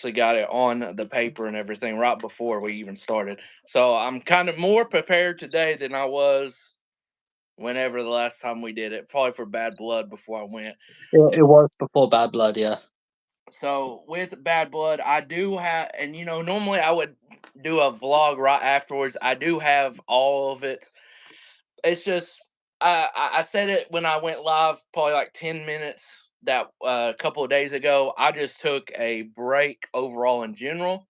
actually got it on the paper and everything right before we even started. So I'm kind of more prepared today than I was whenever the last time we did it. Probably for Bad Blood before I went. It was before Bad Blood, yeah. So with Bad Blood, I do have, and normally I would do a vlog right afterwards. I do have all of it. It's just I said it when I went live, probably like 10 minutes that a couple of days ago. I just took a break overall in general.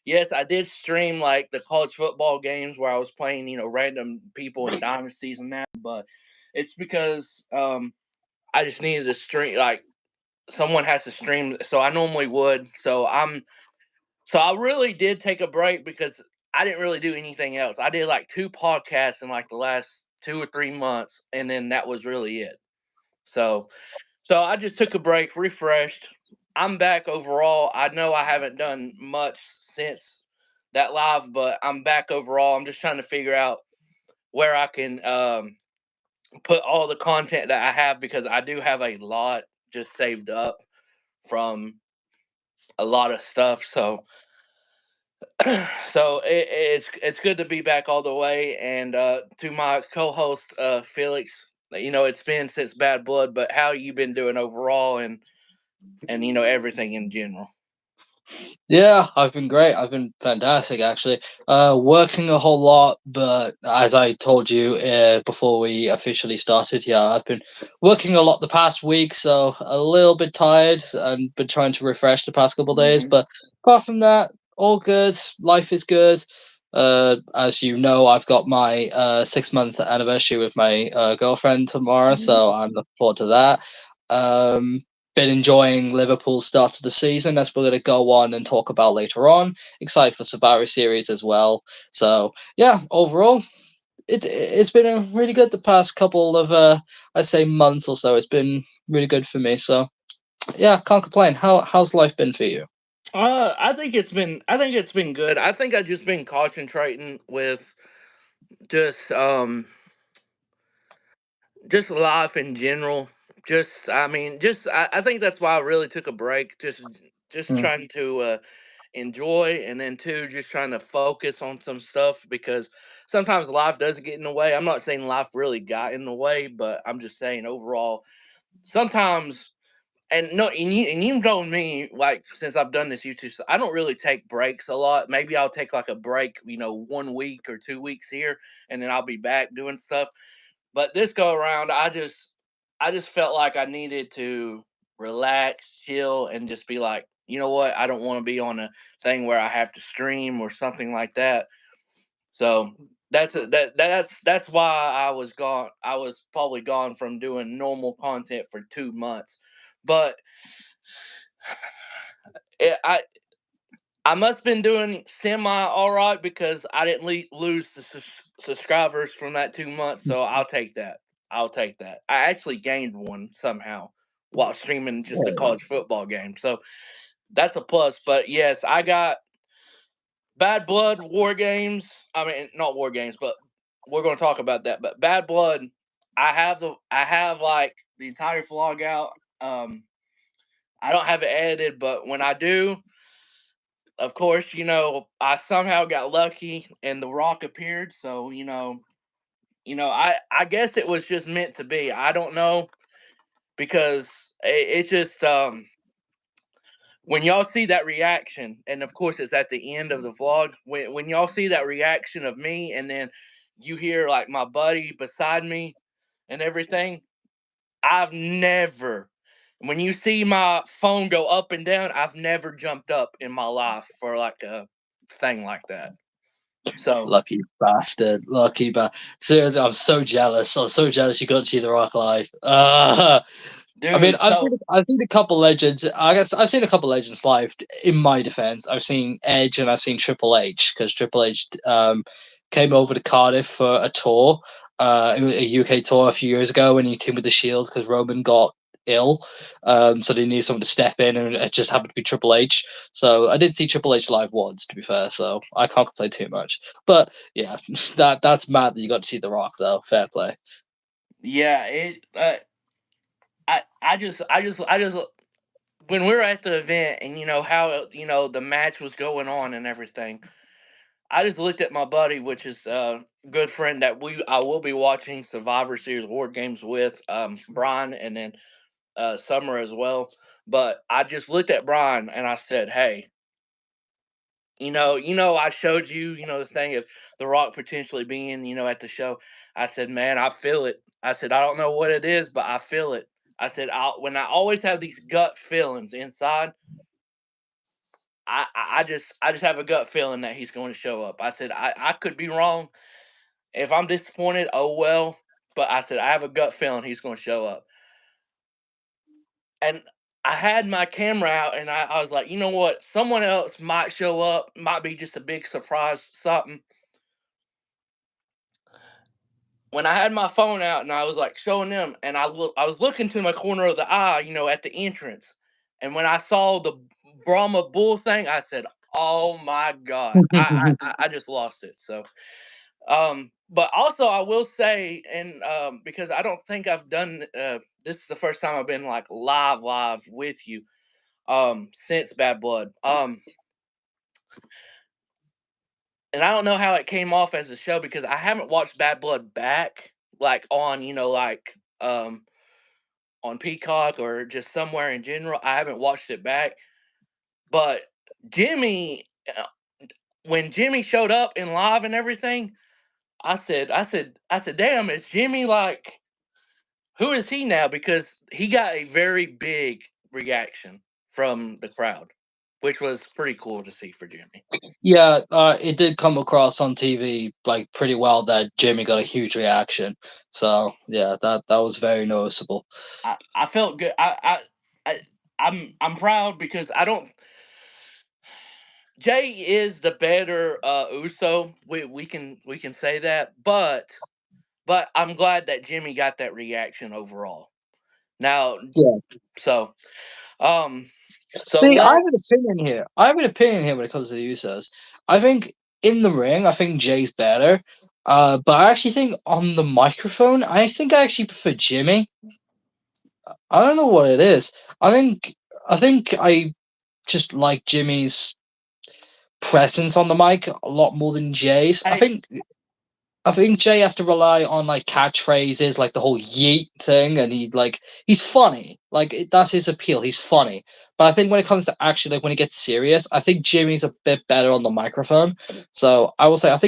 Yes, I did stream like the college football games where I was playing, random people in dynasties and that, but it's because I just needed to stream like someone has to stream, so I normally would. So I really did take a break because I didn't really do anything else. I did like two podcasts in like the last 2 or 3 months, and then that was really it. So so I just took a break, refreshed. I'm back overall. I know I haven't done much since that live, but I'm back overall. I'm just trying to figure out where I can put all the content that I have because I do have a lot just saved up from a lot of stuff. So so it's good to be back all the way. And to my co-host Felix, it's been since Bad Blood, but how you been doing overall and everything in general? Yeah, I've been great. I've been fantastic, actually. Working a whole lot, but as I told you before we officially started, yeah, I've been working a lot the past week, so a little bit tired and been trying to refresh the past couple of days. Hmm. But apart from that, all good. Life is good. As you know, I've got my 6 month anniversary with my girlfriend tomorrow, so I'm looking forward to that. Um, been enjoying Liverpool's start to the season, as we're going to go on and talk about later on. Excited for Subaru series as well. So yeah, overall, it's been a really good the past couple of I'd say months or so. It's been really good for me. So yeah, can't complain. How's life been for you? I think it's been good. I think I've just been concentrating with just just life in general. Just I mean, just I think that's why I really took a break. Just Mm. trying to enjoy, and then two, just trying to focus on some stuff because sometimes life does get in the way. I'm not saying life really got in the way, but I'm just saying overall sometimes. And no, and you know me, like since I've done this YouTube stuff, I don't really take breaks a lot. Maybe I'll take like a break, 1 week or 2 weeks here, and then I'll be back doing stuff. But this go around, I just felt like I needed to relax, chill, and just be like, you know what? I don't want to be on a thing where I have to stream or something like that. So that's why I was gone. I was probably gone from doing normal content for 2 months, but I must have been doing semi all right because I didn't lose the subscribers from that 2 months. So I'll take that. I'll take that. I actually gained one somehow while streaming just a college football game. So that's a plus. But yes, I got Bad Blood War Games. I mean, not War Games, but we're going to talk about that. But Bad Blood, I have like the entire vlog out. I don't have it edited, but when I do, of course, I somehow got lucky and The Rock appeared. So I guess it was just meant to be. I don't know because it's just when y'all see that reaction, and of course it's at the end of the vlog. When y'all see that reaction of me, and then you hear like my buddy beside me and everything, I've never. When you see my phone go up and down, I've never jumped up in my life for like a thing like that. So, Lucky bastard, lucky Seriously, I'm so jealous. I'm so jealous you got to see The Rock live. I mean, dude, so I've seen a couple legends. I guess I've seen a couple legends live. In my defense, I've seen Edge and I've seen Triple H because Triple H came over to Cardiff for a tour, a UK tour a few years ago when he teamed with the Shield because Roman got ill. So they needed someone to step in, and it just happened to be Triple H. So I did see Triple H live once, to be fair. So I can't complain too much. But yeah, that's mad that you got to see The Rock though. Fair play. yeah, it. I just when we were at the event and how the match was going on and everything, I just looked at my buddy, which is a good friend that I will be watching Survivor Series War Games with, Brian, and then Summer as well. But I just looked at Brian and I said, "Hey, I showed you, the thing of The Rock potentially being, at the show." I said, "Man, I feel it." I said, "I don't know what it is, but I feel it." I said, when I always have these gut feelings inside, I just have a gut feeling that he's going to show up. I said, I could be wrong. If I'm disappointed, oh well. But I said, I have a gut feeling he's going to show up. And I had my camera out and I was like, you know what? Someone else might show up, might be just a big surprise, something. When I had my phone out and I was like showing them, and I was looking to my corner of the eye, at the entrance. And when I saw the Brahma Bull thing, I said, "Oh my God!" I just lost it. So, but also I will say, and because I don't think I've done this is the first time I've been like live with you since Bad Blood. And I don't know how it came off as a show because I haven't watched Bad Blood back, like on on Peacock or just somewhere in general. I haven't watched it back, but Jimmy, when Jimmy showed up in live and everything, I said, damn, is Jimmy like, who is he now? Because he got a very big reaction from the crowd, which was pretty cool to see for Jimmy. Yeah, it did come across on TV like pretty well that Jimmy got a huge reaction. So yeah, that was very noticeable. I felt good. I'm proud because I don't. Jay is the better Uso. We can say that, but I'm glad that Jimmy got that reaction overall. Now, Yeah. so um, so See, I have an let's. opinion here. I have an opinion here when it comes to the Usos. I think in the ring, I think Jay's better. But I actually think on the microphone, I actually prefer Jimmy. I don't know what it is. I think I just like Jimmy's presence on the mic a lot more than Jay's. I I think I think Jay has to rely on like catchphrases, like the whole yeet thing, and he's funny. That's his appeal. He's funny. But I think when it comes to actually like when it gets serious, I think Jimmy's a bit better on the microphone. So I will say I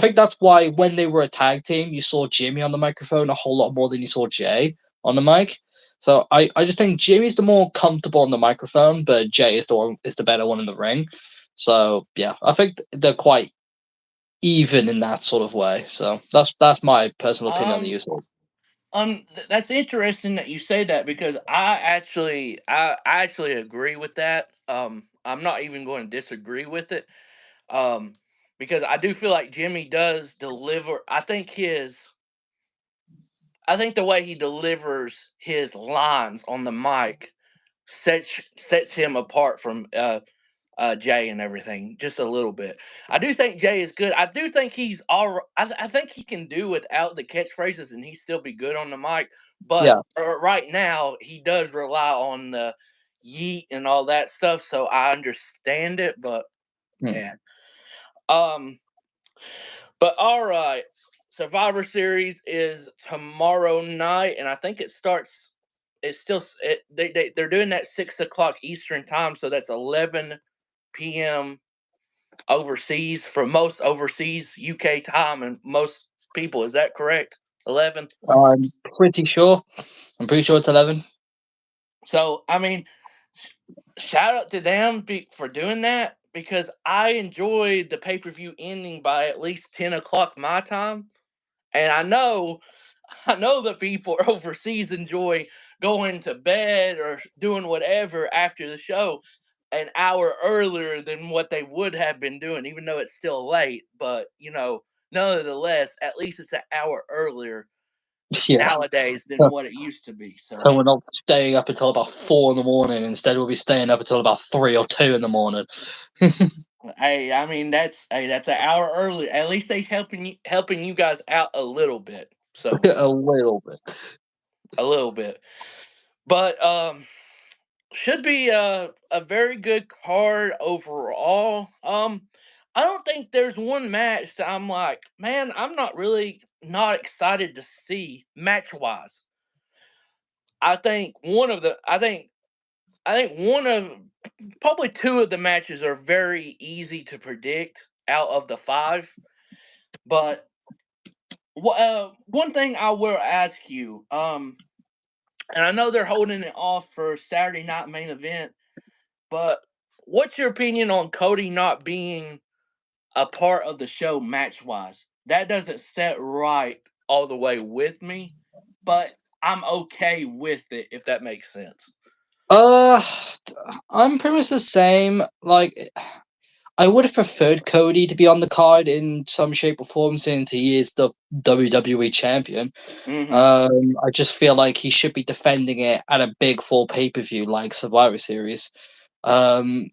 think that's why when they were a tag team, you saw Jimmy on the microphone a whole lot more than you saw Jay on the mic. So I just think Jimmy's the more comfortable on the microphone, but Jay is the better one in the ring. So yeah, I think they're quite even in that sort of way. So that's my personal opinion on the um Usos. that's interesting that you say that because I actually agree with that. I'm not even going to disagree with it. Um, because I do feel like Jimmy does deliver. I think the way he delivers his lines on the mic sets him apart from Jay and everything just a little bit. I do think Jay is good. I do think he's all. I think he can do without the catchphrases and he still be good on the mic. But Yeah. right now he does rely on the yeet and all that stuff. So I understand it, but Hmm. yeah. Um. But all right, Survivor Series is tomorrow night, and I think it starts. It's still they're doing that 6 o'clock Eastern time, so that's 11 p.m. overseas for most overseas UK time and most people. Is that correct? 11. I'm pretty sure. I'm pretty sure it's 11. So I mean, shout out to them for doing that because I enjoyed the pay per view ending by at least 10 o'clock my time, and I know that people overseas enjoy going to bed or doing whatever after the show an hour earlier than what they would have been doing, even though it's still late. But nonetheless, at least it's an hour earlier Yeah. nowadays than So what it used to be. So, so we're not staying up until about 4 in the morning. Instead, we'll be staying up until about 3 or 2 in the morning. hey, I mean that's an hour early. At least they helping you guys out a little bit. So A little bit. a little bit, but Should be a very good card overall. I don't think there's one match that I'm like, man, I'm not really not excited to see match wise. I think one of probably two of the matches are very easy to predict out of the five. But one thing I will ask you, and I know they're holding it off for Saturday night main event, but what's your opinion on Cody not being a part of the show match wise? That doesn't set right all the way with me, but I'm okay with it if that makes sense. Uh, I'm pretty much the same. Like, I would have preferred Cody to be on the card in some shape or form since he is the WWE champion. Hmm. I just feel like he should be defending it at a big full pay per view like Survivor Series. Um,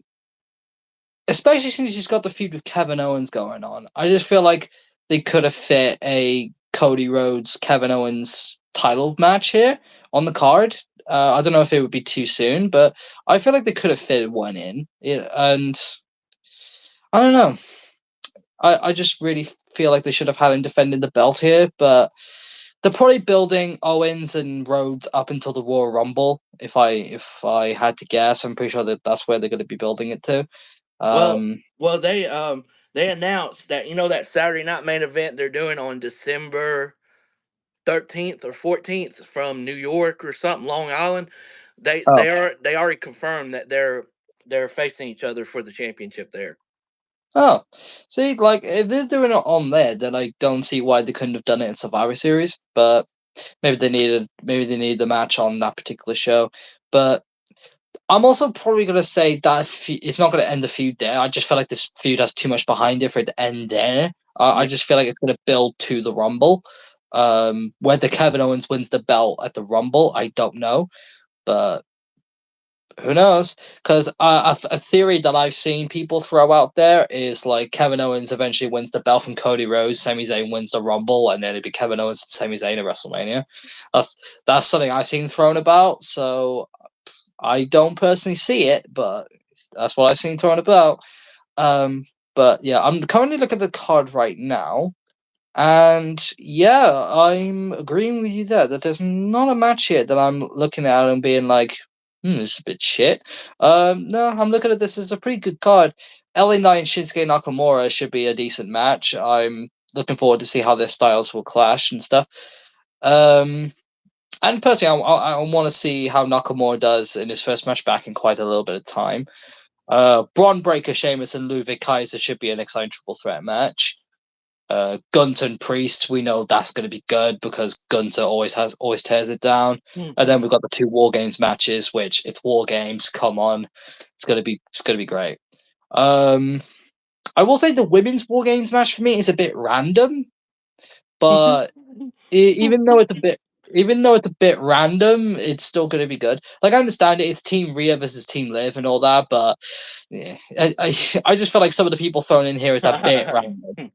Especially since he's got the feud with Kevin Owens going on. I just feel like they could have fit a Cody Rhodes Kevin Owens title match here on the card. I don't know if it would be too soon, but I feel like they could have fit one in. Yeah, and I don't know. I just really feel like they should have had him defending the belt here, but they're probably building Owens and Rhodes up until the Royal Rumble. If I had to guess, I'm pretty sure that that's where they're going to be building it to. Well, Um, well, they announced that that Saturday night main event they're doing on December 13th or 14th from New York or something, Long Island. oh, They already confirmed that they're facing each other for the championship there. Oh, see, like if they're doing it on there, then I don't see why they couldn't have done it in Survivor Series. But maybe they needed the match on that particular show. But I'm also probably gonna say that it's not gonna end the feud there. I just feel like this feud has too much behind it for it to end there. I Yeah. just feel like it's gonna build to the Rumble. Whether Kevin Owens wins the belt at the Rumble, I don't know, but who knows? Because a theory that I've seen people throw out there is like Kevin Owens eventually wins the belt from Cody Rhodes, Sami Zayn wins the Rumble, and then it'd be Kevin Owens and Sami Zayn at WrestleMania. That's that's something I've seen thrown about. So I don't personally see it, but that's what I've seen thrown about. Um, but yeah, I'm currently looking at the card right now. And yeah, I'm agreeing with you there that there's not a match here that I'm looking at and being like, this is a bit shit. No, I'm looking at this as a pretty good card. LA Knight and Shinsuke Nakamura should be a decent match. I'm looking forward to see how their styles will clash and stuff. Um, and personally, I want to see how Nakamura does in his first match back in quite a little bit of time. Braun Breaker, Sheamus, and Ludwig Kaiser should be an exciting triple threat match. Gunter and Priest, we know that's going to be good because Gunter always tears it down. And then Mhm. we've got the two War Games matches, which it's War Games. Come on, it's gonna be great. Um, I will say the women's War Games match for me is a bit random, but even though it's a bit random, it's still going to be good. Like I understand it, it's Team Rhea versus Team Liv and all that, but yeah, I just feel like some of the people thrown in here is a bit random.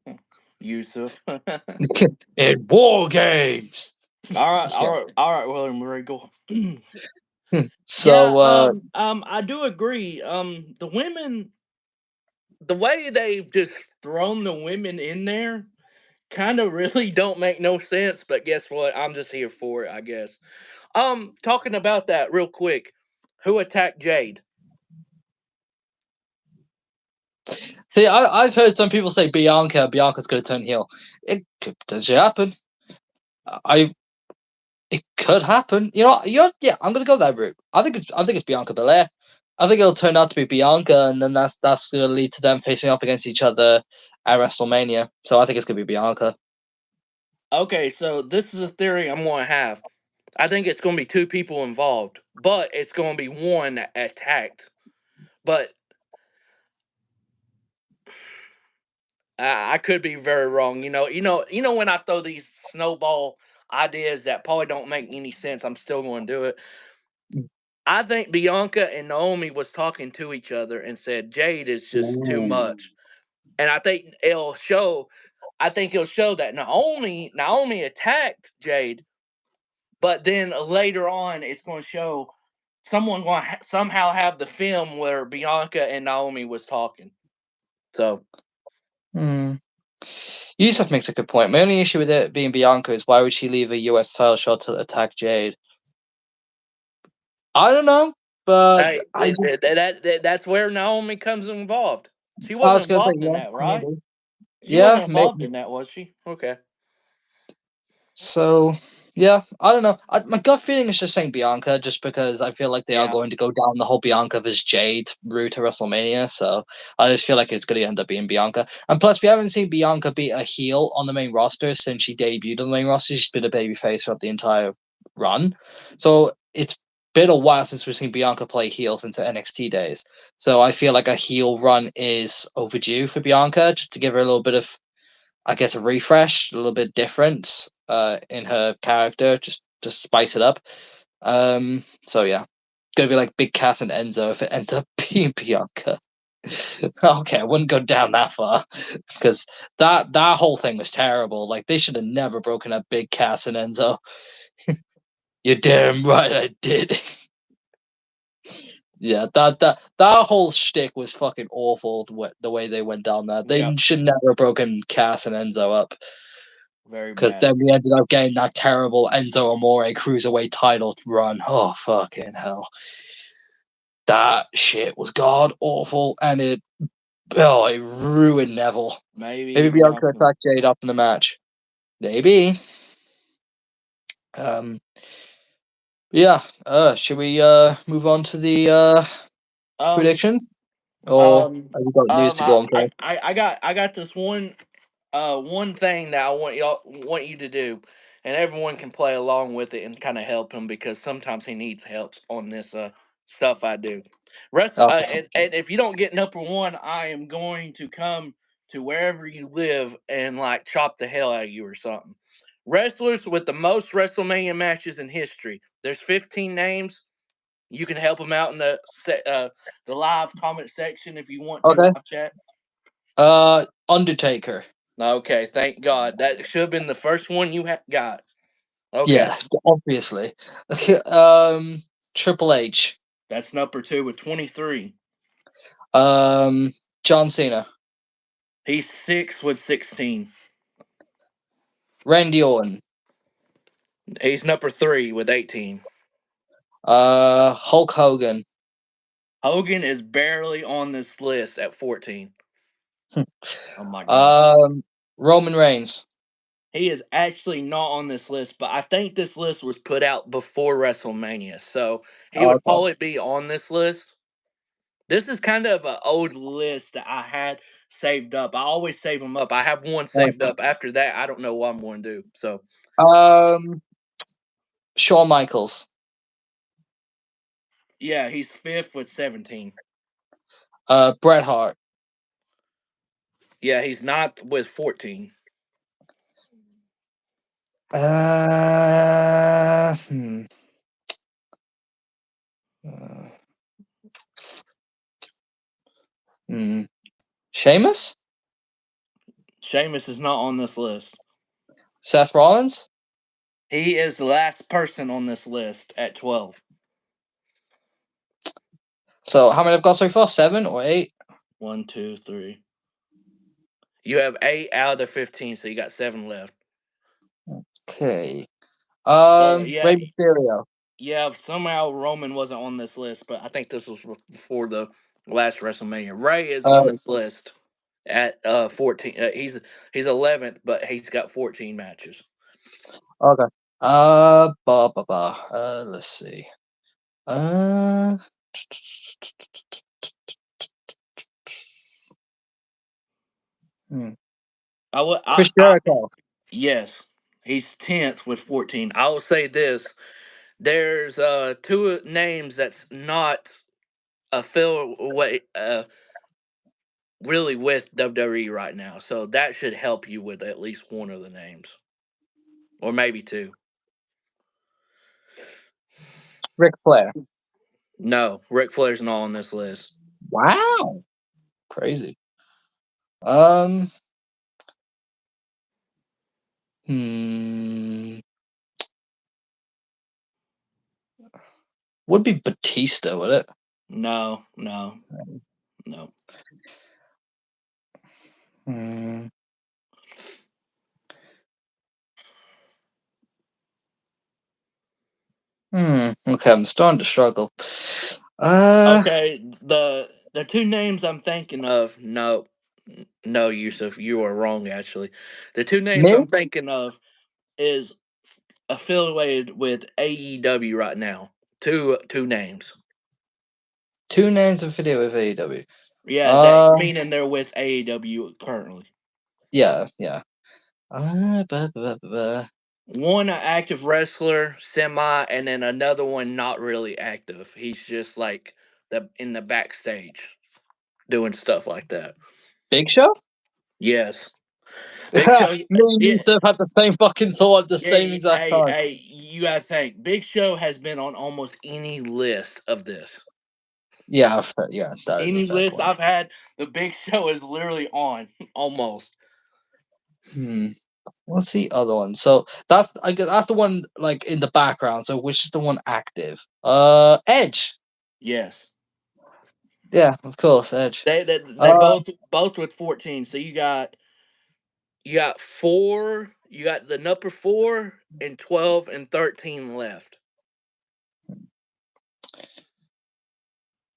Yusuf. In War Games. All right, Yeah. all right, William Regal. Yeah, So I do agree. The women, the way they've just thrown the women in there, kind of really don't make no sense. But guess what? I'm just here for it, I guess. Talking about that real quick, who attacked Jade? see, I've heard some people say Bianca's going to turn heel. It could potentially happen. I It could happen. Yeah, I'm going to go that route. I think it's Bianca Belair. I think it'll turn out to be Bianca, and then that's going to lead to them facing off against each other at WrestleMania. So I think it's going to be Bianca. Okay, so this is a theory I'm going to have. I think it's going to be two people involved, but it's going to be one that attacked. But I could be very wrong. When I throw these snowball ideas that probably don't make any sense, I'm still going to do it. I think Bianca and Naomi was talking to each other and said Jade is just too Ooh. much, and I think it'll show that Naomi attacked Jade, but then later on it's going to show someone going to somehow have the film where Bianca and Naomi was talking. So Hmm. Yusuf makes a good point. My only issue with it being Bianca is why would she leave a US title shot to attack Jade? I don't know, but hey, that's where Naomi comes involved. She I wasn't was gonna say involved in yeah, that, right? maybe. She Yeah, wasn't involved maybe. in that, was she? Okay. So yeah, I don't know. My gut feeling is just saying Bianca, just because I feel like they are Yeah. going to go down the whole Bianca vs Jade route to WrestleMania. So I just feel like it's going to end up being Bianca. And plus, we haven't seen Bianca be a heel on the main roster since she debuted on the main roster. She's been a babyface throughout the entire run. So it's been a while since we've seen Bianca play heel since her NXT days. So I feel like a heel run is overdue for Bianca, just to give her a little bit of, I guess, a refresh, a little bit different in her character, just to spice it up. So yeah, gonna be like Big Cass and Enzo if it ends up being Bianca. Okay, I wouldn't go down that far because that whole thing was terrible. Like they should have never broken up Big Cass and Enzo. You're damn right I did. Yeah, that whole shtick was fucking awful. The way they went down that, Yeah. they should never have broken Cass and Enzo up. Very Because bad. then we ended up getting that terrible Enzo Amore cruiserweight title run. Oh fucking hell! That shit was god awful, and it ruined Neville. Maybe Maybe Bianca Bianca. attacked Jade up in the match. Maybe. Um. Yeah. Should we move on to the Um. predictions, or Um. have you got news to go on first? I got this one thing that I want you to do, and everyone can play along with it and kind of help him because sometimes he needs help on this stuff I do. Okay. And if you don't get number one, I am going to come to wherever you live and like chop the hell out of you or something. Wrestlers with the most WrestleMania matches in history. There's 15 names. You can help them out in the live comment section if you want to Okay. live chat. Undertaker. Okay, thank God. That should have been the first one you got. Okay, Yeah, obviously. Triple H. that's number two with 23. Um, John Cena. He's six with 16. Randy Orton. He's number three with 18. Hulk Hogan. Hogan is barely on this list at 14. Oh my God. Roman Reigns. He is actually not on this list, but I think this list was put out before WrestleMania. So he would Okay. probably be on this list. This is kind of an old list that I had saved up. I always save them up. I have one saved up. After that, I don't know what I'm going to do. So, Um, Shawn Michaels. yeah, he's fifth with 17. Bret Hart. Yeah, he's ninth with 14. Uh, hmm. Uh, hmm. Sheamus. Sheamus is not on this list. Seth Rollins. He is the last person on this list at 12. So how many I've got so far? 7 or 8. 1, 2, 3. You have 8 out of the 15, so you got 7 left. Okay. Yeah, Rey Mysterio. yeah. Somehow Roman wasn't on this list, but I think this was before the last WrestleMania. Ray is Uh, on this list at 14. He's 11th, but he's got 14 matches. okay. Let's see. Uh, hmm. I would. Chris Jericho. Yes, he's 10th with 14. I will say this: there's two names that's not affiliate really with WWE right now, so that should help you with at least one of the names, or maybe two. Ric Flair. No, Ric Flair's not on this list. Wow. Crazy. Um. Hmm. Would be Batista, would it? No, no, no. Hmm. Okay, I'm starting to struggle. Uh, Okay, the two names I'm thinking of, no, no, Yusuf, you are wrong. Actually, the two names I'm Miz. thinking of is affiliated with AEW right now. Two names. Two names of video with AEW. Yeah, that Uh, meaning they're with AEW currently. yeah, yeah. Bah, bah, bah, bah. One a active wrestler, semi, and then another one not really active. He's just like the in the backstage doing stuff like that. Big Show. Yes, Big Show. Me and you Yeah, still had the same fucking thought at the yeah. same exact Hey, time. hey, you gotta think. Big Show has been on almost any list of this. Yeah, yeah, that is a Any fair list point. I've had, the Big Show is literally on almost. Hmm. What's the other one? So that's I guess that's the one like in the background. So which is the one active? Edge. Yes, Yeah, of course, Edge. they Uh, both with 14. So you got four. You got the number four and 12 and 13 left.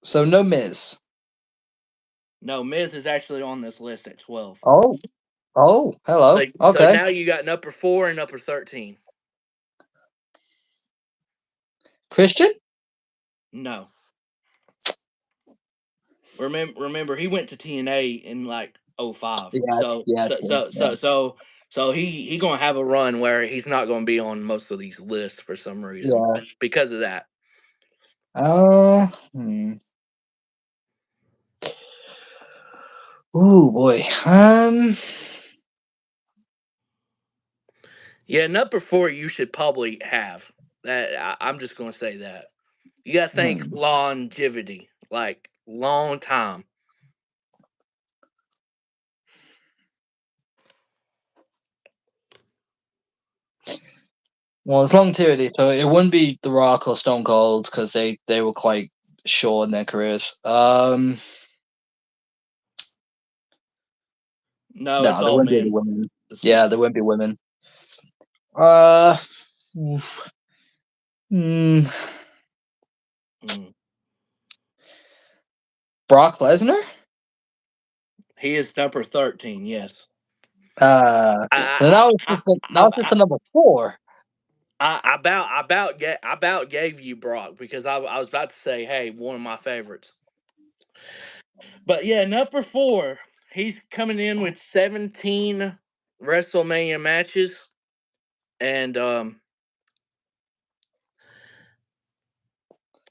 so no Miz. No, Miz is actually on this list at 12. Oh, oh, hello. So Okay, now you got number four and number 13. Christian. No. Remember he went to TNA in like '05. Yeah, So yeah, so true. so Yeah, so so so he going to have a run where he's not going to be on most of these lists for some reason yeah. because of that. Hmm. Ooh boy. Yeah, number 4 you should probably have. That I'm just going to say that. You got to think Hmm. longevity, like long time. Well, it's longevity, so it wouldn't be The Rock or Stone Cold because they were quite short in their careers. No, it's No, there all wouldn't be any men. women. It's Yeah, there wouldn't be women. Uh, oof. Hmm. mm. Brock Lesnar. He is number 13. Yes. So I now it's I just the, I now it's just the number four. I about gave you Brock because I was about to say, hey, one of my favorites. But yeah, number 4, he's coming in with 17 WrestleMania matches, and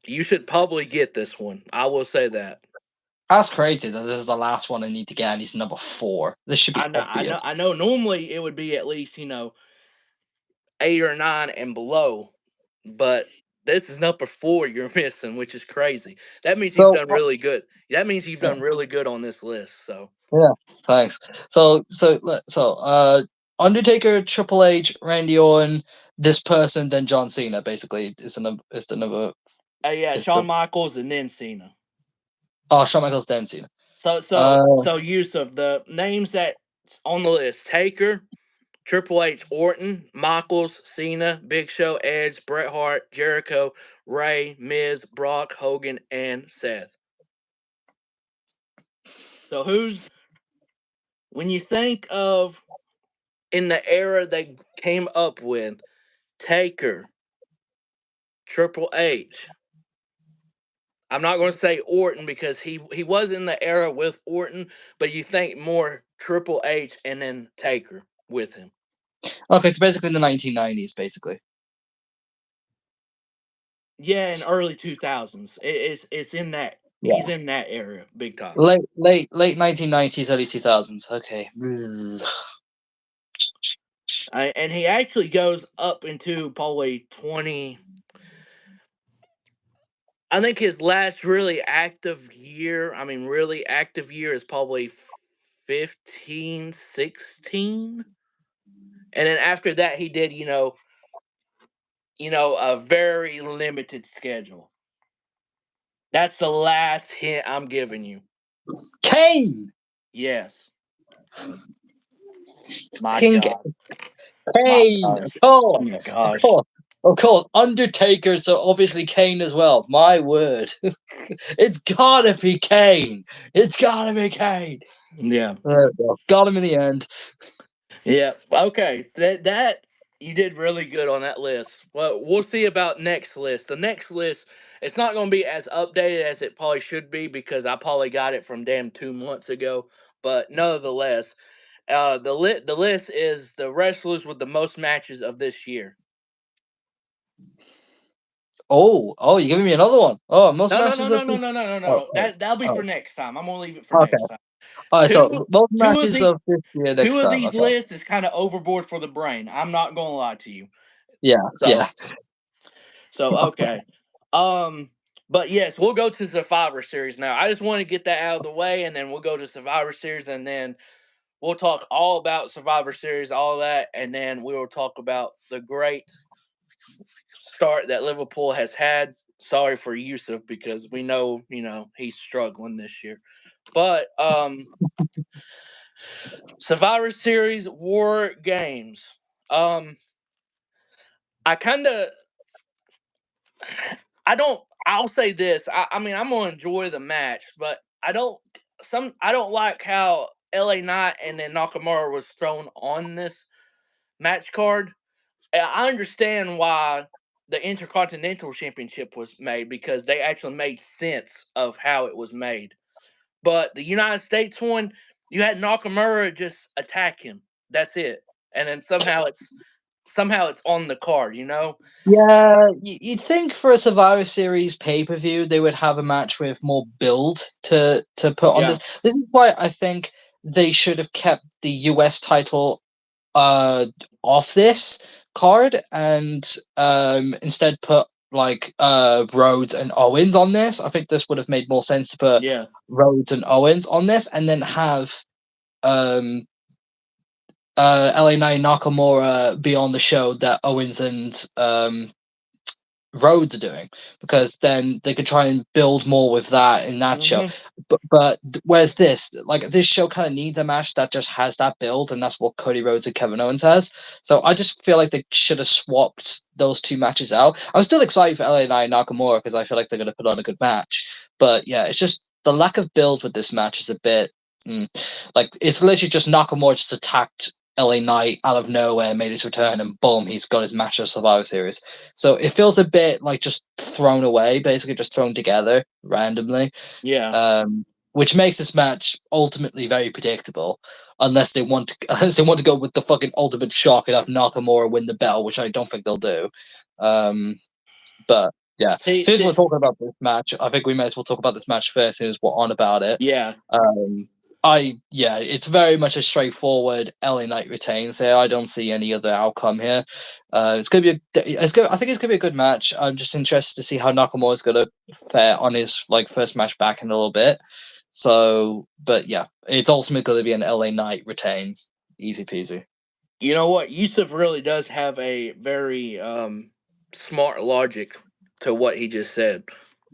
you should probably get this one. I will say that. That's crazy that this is the last one I need to get, and he's number four. This should be I know, I obvious. know, I know. Normally, it would be at least 8 or 9 and below, but this is number 4 you're missing, which is crazy. That means you've So done really good. That means you've yeah, done really good on this list. So yeah, thanks. Undertaker, Triple H, Randy Orton, this person, then John Cena. Basically, is the number yeah, is the Shawn Michaels and then Cena. Shawn Michaels, then Cena. So Uh, so so Yusuf, the names that's on the list: Taker, Triple H, Orton, Michaels, Cena, Big Show, Edge, Bret Hart, Jericho, Ray, Miz, Brock, Hogan, and Seth. So who's when you think of in the era they came up with Taker, Triple H. I'm not going to say Orton because he was in the era with Orton, but you think more Triple H and then Taker with him. okay, so basically in the 1990s, basically. Yeah, in early 2000s. It's in that Yeah, he's in that area big time. late 1990s, early 2000s. Okay. And he actually goes up into probably 20. I think his last really active year, I mean really active year is probably 15, 16. And then after that he did, a very limited schedule. That's the last hint I'm giving you. Kane. Yes. My King God. My Kane. Of gosh. Oh course. my Of gosh. course. Of course. Undertaker, so obviously Kane as well. My word. It's gotta be Kane. It's gotta be Kane. Yeah. There we go. Got him in the end. Yeah. Okay. That you did really good on that list. Well, we'll see about next list. The next list, it's not going to be as updated as it probably should be because I probably got it from damn 2 months ago. But nonetheless, the list is the wrestlers with the most matches of this year. Oh, you're giving me another one. Oh, most No, no, no, matches no, of no, this. no, no, no, no, Oh, no. oh, That'll be for oh. next time. I'm gonna leave it for Okay. next time. All right. Two So most two of matches the of this year two next of time. these Okay. lists is kind of overboard for the brain. I'm not gonna lie to you. Yeah. So Yeah. so okay. Um but yes, we'll go to Survivor Series now. I just want to get that out of the way and then we'll go to Survivor Series and then we'll talk all about Survivor Series, all that, and then we will talk about the great start that Liverpool has had. Sorry for Yusuf because we know, he's struggling this year. But Survivor Series War Games. Um I kind of I don't. I'll say this. I mean, I'm gonna enjoy the match, but I don't like how LA Knight and then Nakamura was thrown on this match card. I understand why the Intercontinental Championship was made because they actually made sense of how it was made. But the United States one, you had Nakamura just attack him. That's it, and then somehow it's on the card. Yeah, you'd think for a Survivor Series pay per view they would have a match with more build to put on Yeah. this. This is why I think they should have kept the US title uh off this card and instead put like Rhodes and Owens on this. I think this would have made more sense to put Yeah. Rhodes and Owens on this and then have um LA Knight and Nakamura be on the show that Owens and Rhodes are doing because then they could try and build more with that in that show. Hmm. But whereas this show kind of needs a match that just has that build, and that's what Cody Rhodes and Kevin Owens has. So I just feel like they should have swapped those two matches out. I'm still excited for LA Knight and Nakamura because I feel like they're going to put on a good match. But yeah, it's just the lack of build with this match is a bit like it's literally just Nakamura just attacked LA Knight out of nowhere, made his return, and boom, he's got his match of Survivor Series. So it feels a bit like just thrown away, basically just thrown together randomly, Yeah. um, which makes this match ultimately very predictable. Unless they want to, unless they want to go with the fucking ultimate shock and have Nakamura win the belt, which I don't think they'll do. Um, but yeah, See, since we're see, talking about this match, I think we may as well talk about this match first, since we're on about it. yeah, Um, it's very much a straightforward LA Knight retains here. I don't see any other outcome here. It's gonna be I think it's gonna be a good match. I'm just interested to see how Nakamura's gonna fare on his like first match back in a little bit. So, but yeah, it's ultimately gonna be an LA Knight retain, easy peasy. you know what? Yusuf really does have a very smart logic to what he just said.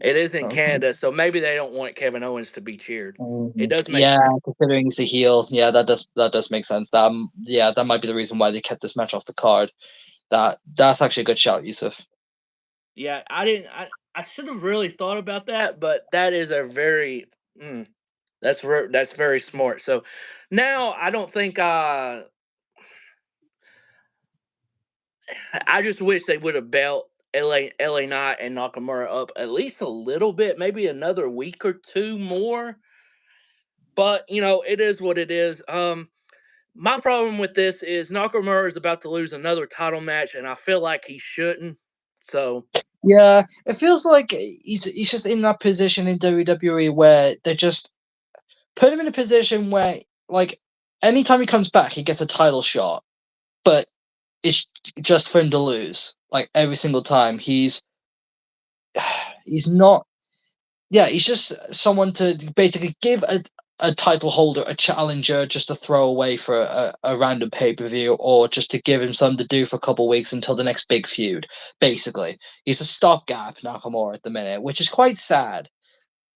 It is in Canada, so maybe they don't want Kevin Owens to be cheered. It does make Yeah, sense. considering he's a heel, yeah, that does make sense. Yeah, that might be the reason why they kept this match off the card. That's actually a good shout, Yusuf. Yeah, I didn't. I should have really thought about that, but that is a very that's very smart. So now I don't think I just wish they would have belt LA Knight and Nakamura up at least a little bit, maybe another week or two more. But it is what it is. My problem with this is Nakamura is about to lose another title match, and I feel like he shouldn't. So Yeah, it feels like he's just in that position in WWE where they just put him in a position where like anytime he comes back, he gets a title shot, but it's just for him to lose. Like every single time, he's not. Yeah, he's just someone to basically give a title holder a challenger just to throw away for a random pay per view or just to give him something to do for a couple weeks until the next big feud. Basically, he's a stopgap Nakamura at the minute, which is quite sad.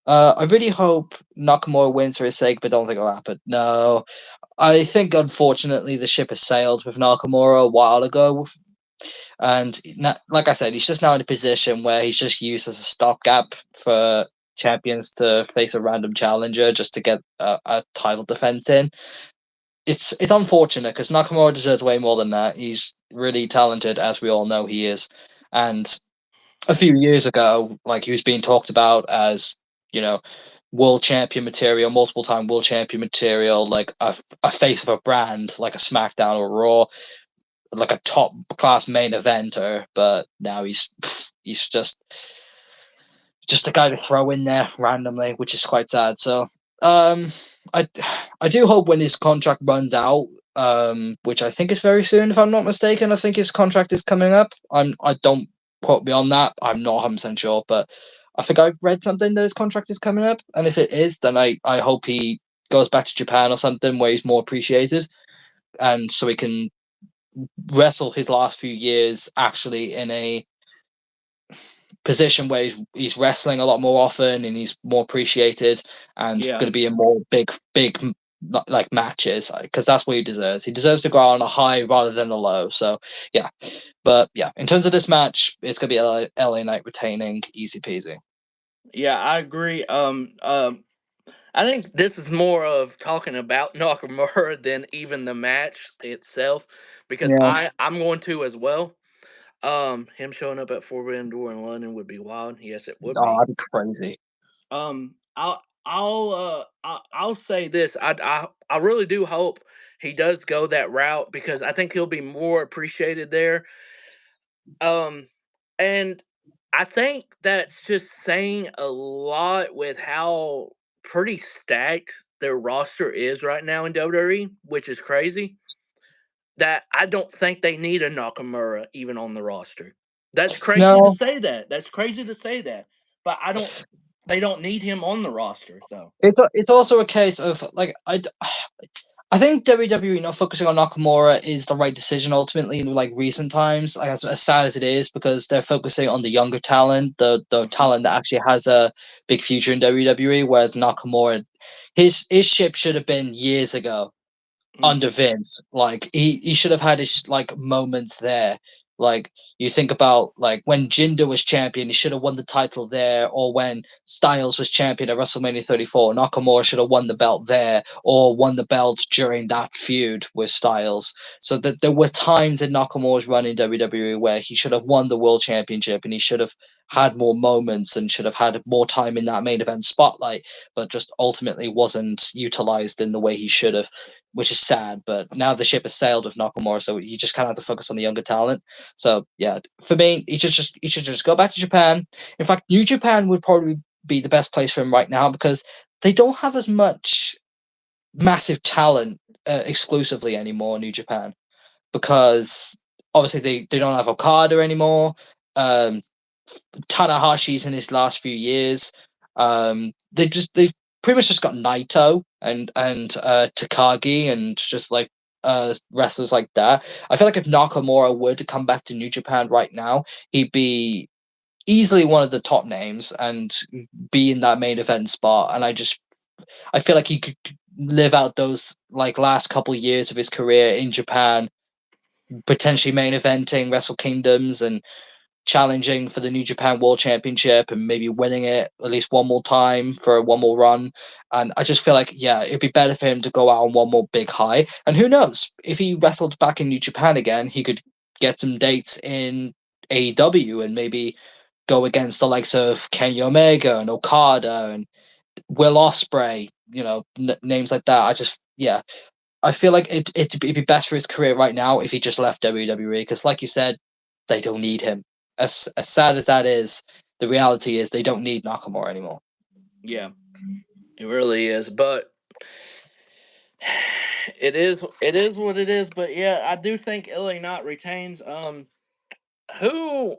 I really hope Nakamura wins for his sake, but don't think it'll happen. No, I think unfortunately the ship has sailed with Nakamura a while ago, and like I said, he's just now in a position where he's just used as a stopgap for champions to face a random challenger just to get a title defense in. It's unfortunate because Nakamura deserves way more than that. He's really talented, as we all know he is, and a few years ago, like he was being talked about as you know world champion material, multiple time world champion material, like a face of a brand, like a SmackDown or Raw, like a top class main eventer. But now he's just a guy to throw in there randomly, which is quite sad. So um, I I do hope when his contract runs out, which I think is very soon, if I'm not mistaken. I think his contract is coming up. I don't quote me on that. I'm not 100% sure, but I think I've read something that his contract is coming up, and if it is, then I hope he goes back to Japan or something where he's more appreciated, and so he can wrestle his last few years actually in a position where he's wrestling a lot more often and he's more appreciated and Yeah. going to be in more like matches because that's what he deserves. He deserves to go out on a high rather than a low. So yeah, but yeah, in terms of this match, it's going to be LA Knight retaining, easy peasy. Yeah, I agree. I think this is more of talking about Nakamura than even the match itself, because Yeah, I'm going to as well. Him showing up at Forbidden Door in London would be wild. Yes, it would oh, be. that'd be crazy. I'll say this. I really do hope he does go that route because I think he'll be more appreciated there. Um, and I think that's just saying a lot with how pretty stacked their roster is right now in WWE, which is crazy. That I don't think they need a Nakamura even on the roster. That's crazy to No, say that. That's crazy to say that. But I don't. They don't need him on the roster. So it's also a case of like I think WWE not focusing on Nakamura is the right decision ultimately in like recent times. Like as sad as it is, because they're focusing on the younger talent, the Mhm. talent that actually has a big future in WWE. Whereas Nakamura, his ship should have been years ago under Mhm. Vince. Like he should have had his like moments there. Like you think about like when Jinder was champion, he should have won the title there, or when Styles was champion at WrestleMania 34, Nakamura should have won the belt there, or won the belt during that feud with Styles. So that there were times in Nakamura's run in WWE where he should have won the world championship and he should have had more moments and should have had more time in that main event spotlight, but just ultimately wasn't utilized in the way he should have, which is sad. But now the ship has sailed with Nakamura, so you just kind of have to focus on the younger talent. So yeah, for me, he should just go back to Japan. In fact, New Japan would probably be the best place for him right now because they don't have as much massive talent exclusively anymore. New Japan, because obviously they don't have Okada anymore. Um, Tanahashi's in his last few years. They've pretty much just got Naito and Takagi and just like wrestlers like that. I feel like if Nakamura were to come back to New Japan right now, he'd be easily one of the top names and be in that main event spot. And I feel like he could live out those like last couple years of his career in Japan, potentially main eventing Wrestle Kingdoms and challenging for the New Japan World Championship and maybe winning it at least one more time for one more run. And I just feel like, yeah, it'd be better for him to go out on one more big high. And who knows, if he wrestled back in New Japan again, he could get some dates in AEW and maybe go against the likes of Kenny Omega and Okada and Will Ospreay, names like that. Yeah, I feel like it'd be best for his career right now if he just left WWE because, like you said, they don't need him. As sad as that is, the reality is they don't need Nakamura anymore. Yeah, it really is. But it is what it is. But yeah, I do think LA Knight retains. Who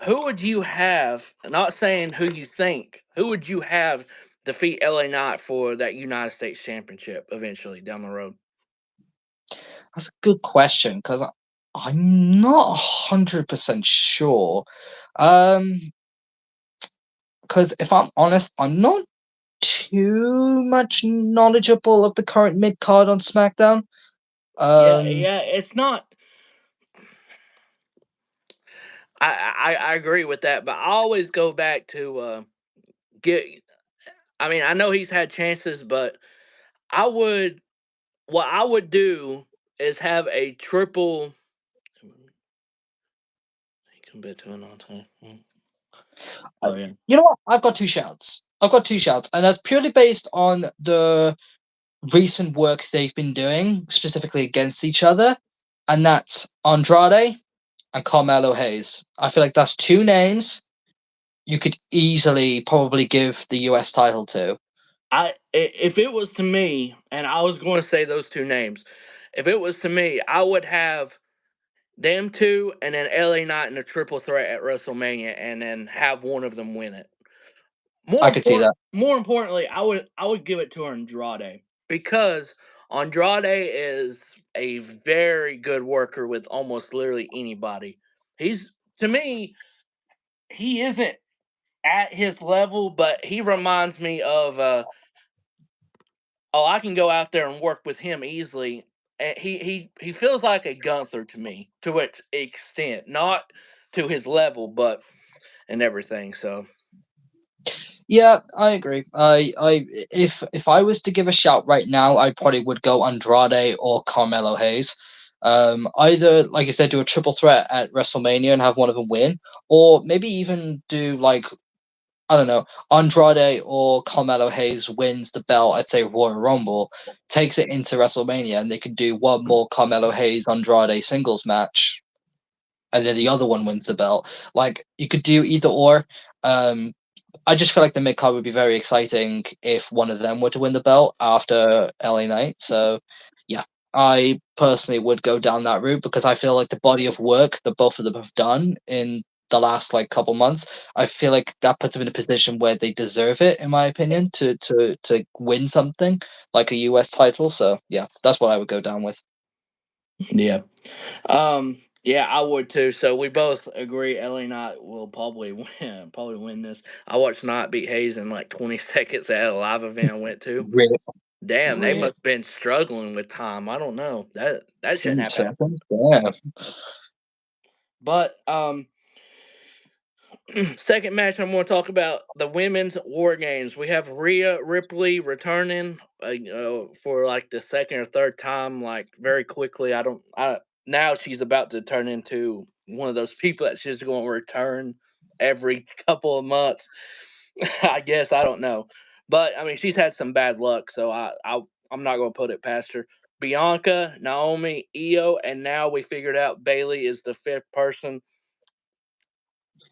who would you have? Not saying who you think. Who would you have defeat LA Knight for that United States Championship eventually down the road? That's a good question because I'm not 100% sure. Um, because if I'm honest, I'm not. too much knowledgeable of the current mid card on SmackDown. Yeah, Um, yeah, it's not. I agree with that, but I always go back to get. I mean, I know he's had chances, but I would. What I would do is have a triple. He can bet to an all time. I- Oh yeah. you know what? I've got two shouts. I've got two shouts, and that's purely based on the recent work they've been doing, specifically against each other, and that's Andrade and Carmelo Hayes. I feel like that's two names you could easily probably give the US title to. If it was to me, and I was going to say those two names, if it was to me, I would have them two and then LA Knight in a triple threat at WrestleMania, and then have one of them win it. I could see that. More importantly, I would give it to Andrade because Andrade is a very good worker with almost literally anybody. He's to me, he isn't at his level, but he reminds me of oh, I can go out there and work with him easily. And he feels like a Gunther to me to its extent, not to his level, but and everything. So Yeah, I agree. If I was to give a shout right now, I probably would go Andrade or Carmelo Hayes. Either like I said, do a triple threat at WrestleMania and have one of them win, or maybe even do like I don't know, Andrade or Carmelo Hayes wins the belt at say Royal Rumble, takes it into WrestleMania, and they could do one more Carmelo Hayes Andrade singles match, and then the other one wins the belt. Like you could do either or. Um, I just feel like the mid card would be very exciting if one of them were to win the belt after LA Knight. So, yeah, I personally would go down that route because I feel like the body of work that both of them have done in the last like couple months, I feel like that puts them in a position where they deserve it, in my opinion, to win something like a US title. So, yeah, that's what I would go down with. yeah. Yeah, I would too. So we both agree LA Knight will probably win this. I watched Knight beat Hayes in like 20 seconds at a live event I went to. Really, Damn, they really. must have been struggling with time. I don't know. That shouldn't 20 have happened. seconds? Yeah. But second match, I'm going to talk about the women's war games. We have Rhea Ripley returning, for like the second or third time, like very quickly. I don't. I Now she's about to turn into one of those people that's just going to return every couple of months. I guess I don't know, but I mean she's had some bad luck, so I'm not going to put it past her. Bianca, Naomi, Io, and now we figured out Bailey is the fifth person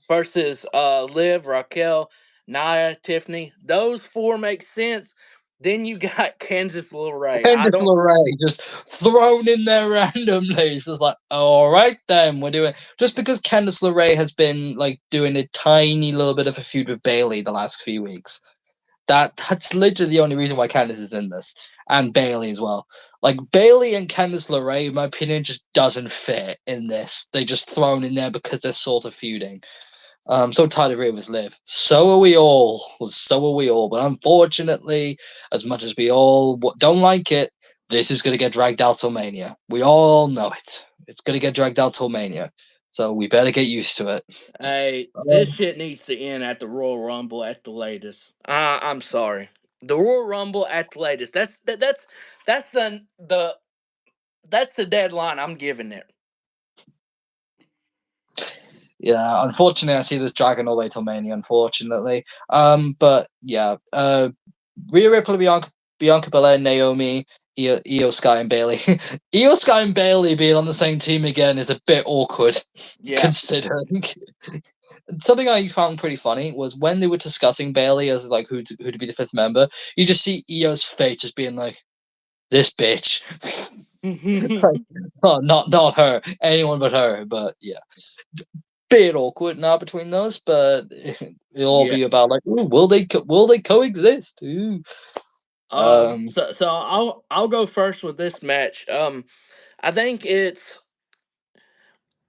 versus Liv, Raquel, Nia, Tiffany. Those four make sense. Then you got Kansas LeRae. I Candice don't. LeRae just thrown in there randomly. It's just like, all right, then we're doing just because Candice LeRae has been like doing a tiny little bit of a feud with Bailey the last few weeks. That's literally the only reason why Candice is in this, and Bailey as well. Like Bailey and Candice LeRae, in my opinion, just doesn't fit in this. They just thrown in there because they're sort of feuding. So tired of Rivers live. So are we all. So are we all. But unfortunately, as much as we all don't like it, this is going to get dragged out till Mania. We all know it. It's going to get dragged out till Mania. So we better get used to it. Hey, this Um, shit needs to end at the Royal Rumble at the latest. I'm sorry. The Royal Rumble at the latest. That's that's the deadline I'm giving it. yeah, unfortunately, I see this dragging all the way till Mania. Unfortunately, but yeah, Rhea Ripley, Bianca Belair, Naomi, Io Sky, and Bailey. Io Sky and Bailey being on the same team again is a bit awkward, Yeah. considering. Something I found pretty funny was when they were discussing Bailey as like who to be the fifth member. You just see Io's face just being like, "This bitch." Like, oh, not her, anyone but her. But yeah, bit awkward now between those, but it'll all yeah. be about like, ooh, will they coexist? Ooh. Um, So I'll go first with this match. I think it's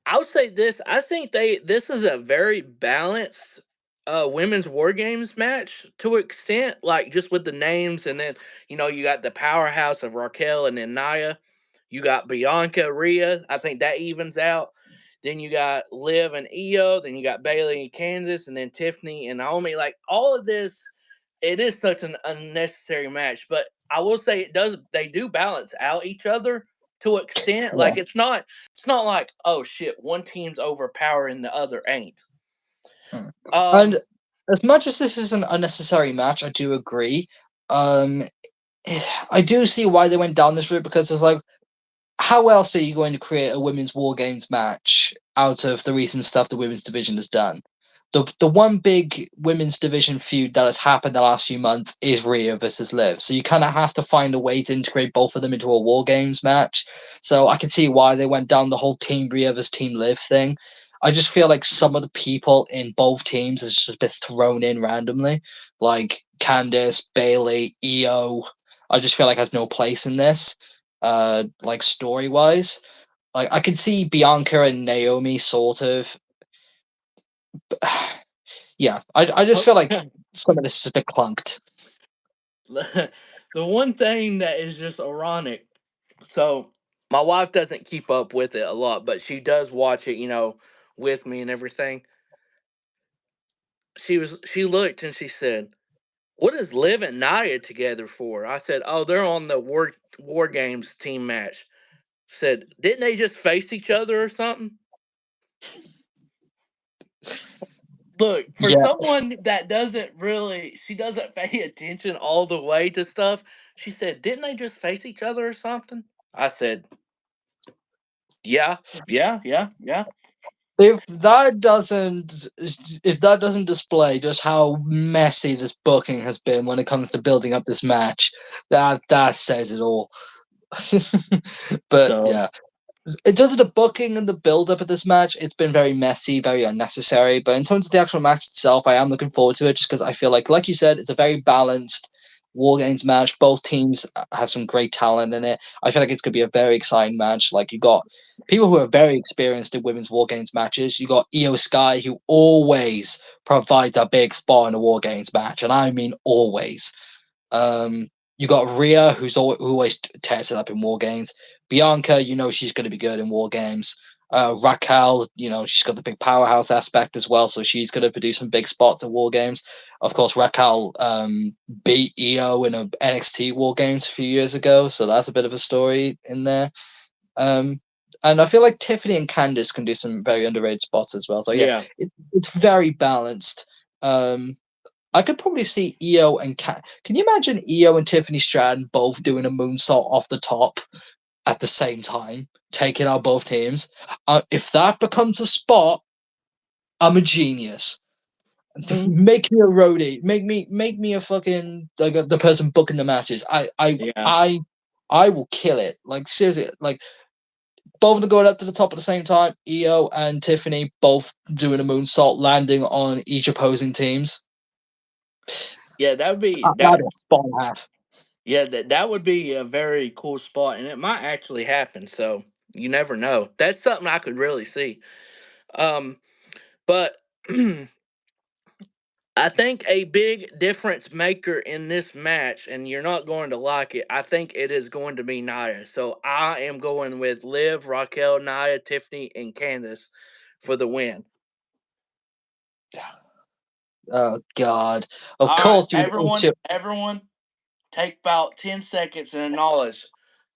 I would say this. I think this is a very balanced. women's war games match to an extent, like just with the names, and then you got the powerhouse of Raquel and then Nia. You got Bianca, Rhea. I think that evens out. Then you got Liv and Io. Then you got Bailey and Kansas, and then Tiffany and Naomi. Like all of this, it is such an unnecessary match. But I will say it does. They do balance out each other to an extent. Yeah. Like it's not like, oh shit, one team's overpowering the other ain't. Mm. And Um, as much as this is an unnecessary match, I do agree. Um, I do see why they went down this route because it's like, how else are you going to create a women's war games match out of the recent stuff the women's division has done? The one big women's division feud that has happened the last few months is Rhea versus Liv. So you kind of have to find a way to integrate both of them into a war games match. So I can see why they went down the whole Team Rhea versus Team Liv thing. I just feel like some of the people in both teams has just been thrown in randomly, like Candice, Bailey, Io. I just feel like has no place in this, like story wise. Like I can see Bianca and Naomi sort of. Yeah, I just feel like some of this is a bit clunked. the one thing that is just ironic. So my wife doesn't keep up with it a lot, but she does watch it, with me and everything. She looked and she said, "What is Liv and Nia together for?" I said, "Oh, they're on the war games team match." Said, "Didn't they just face each other or something?" Look, for Yeah, someone that she doesn't pay attention all the way to stuff. She said, "Didn't they just face each other or something?" I said, "Yeah, yeah, yeah, yeah." if that doesn't if that doesn't display just how messy this booking has been when it comes to building up this match, that says it all. But So yeah, in terms of the booking and the build up of this match, it's been very messy, very unnecessary. But in terms of the actual match itself, I am looking forward to it just because I feel like you said, it's a very balanced War Games match. Both teams have some great talent in it. I feel like it's going to be a very exciting match. Like, you got people who are very experienced in women's War Games matches. You got Io Sky, who always provides a big spot in a War Games match, and I mean always. You got Rhea, who always tears it up in war games. Bianca, she's going to be good in war games. Raquel, she's got the big powerhouse aspect as well, so she's going to produce some big spots at war games. Of course, Raquel beat Io in a NXT war games a few years ago, so that's a bit of a story in there. Um, and I feel like Tiffany and Candice can do some very underrated spots as well. So yeah, yeah, it's very balanced. Um, I could probably see Io and Can you imagine Io and Tiffany Stratton both doing a moonsault off the top at the same time, taking out both teams? If that becomes a spot, I'm a genius. mhm, Make me a roadie. Make me a fucking like the person booking the matches. yeah, I will kill it. Like seriously, like both of them going up to the top at the same time. Io and Tiffany both doing a moonsault, landing on each opposing teams. yeah. That would be That'd that. be a spot and a half. Yeah, that would be a very cool spot, and it might actually happen. So you never know. That's something I could really see. Um, but I think a big difference maker in this match, and you're not going to like it, I think it is going to be Nia. So I am going with Liv, Raquel, Nia, Tiffany, and Candace for the win. Oh God! Of All right, course you would. everyone, take about 10 seconds and acknowledge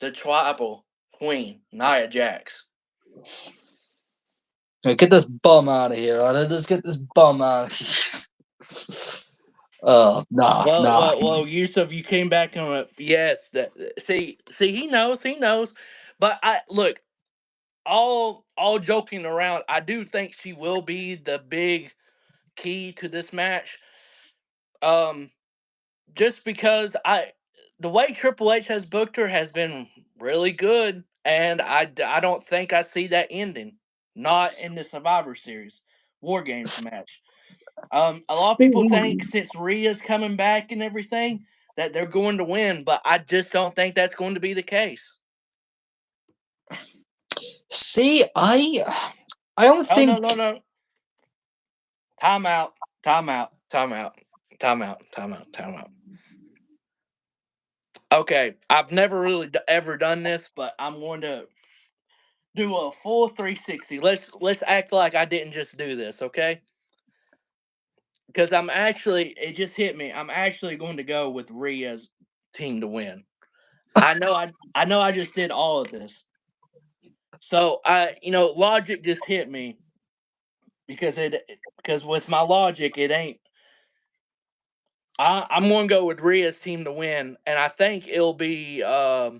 the tribal queen, Nia Jax. Get this bum out of here! Alright? Let's get this bum out. Oh nah, nah. Well, Yusuf, you came back and went, yes. See, he knows. But I look, all joking around, I do think she will be the big key to this match. Um, just because the way Triple H has booked her has been really good, and I don't think I see that ending. Not in the Survivor Series War Games match. A lot of people think since Rhea's coming back and everything that they're going to win, but I just don't think that's going to be the case. See, I don't Oh no, think. no, no! Timeout. Time out. Time out. Time out. Time out. Time out. Okay, I've never really ever done this, but I'm going to do a full 360. Let's act like I didn't just do this, okay? Because I'm actually, it just hit me. I'm actually going to go with Rhea's team to win. I know I just did all of this. So logic just hit me because with my logic, it ain't. I'm going to go with Rhea's team to win, and I think it'll be. I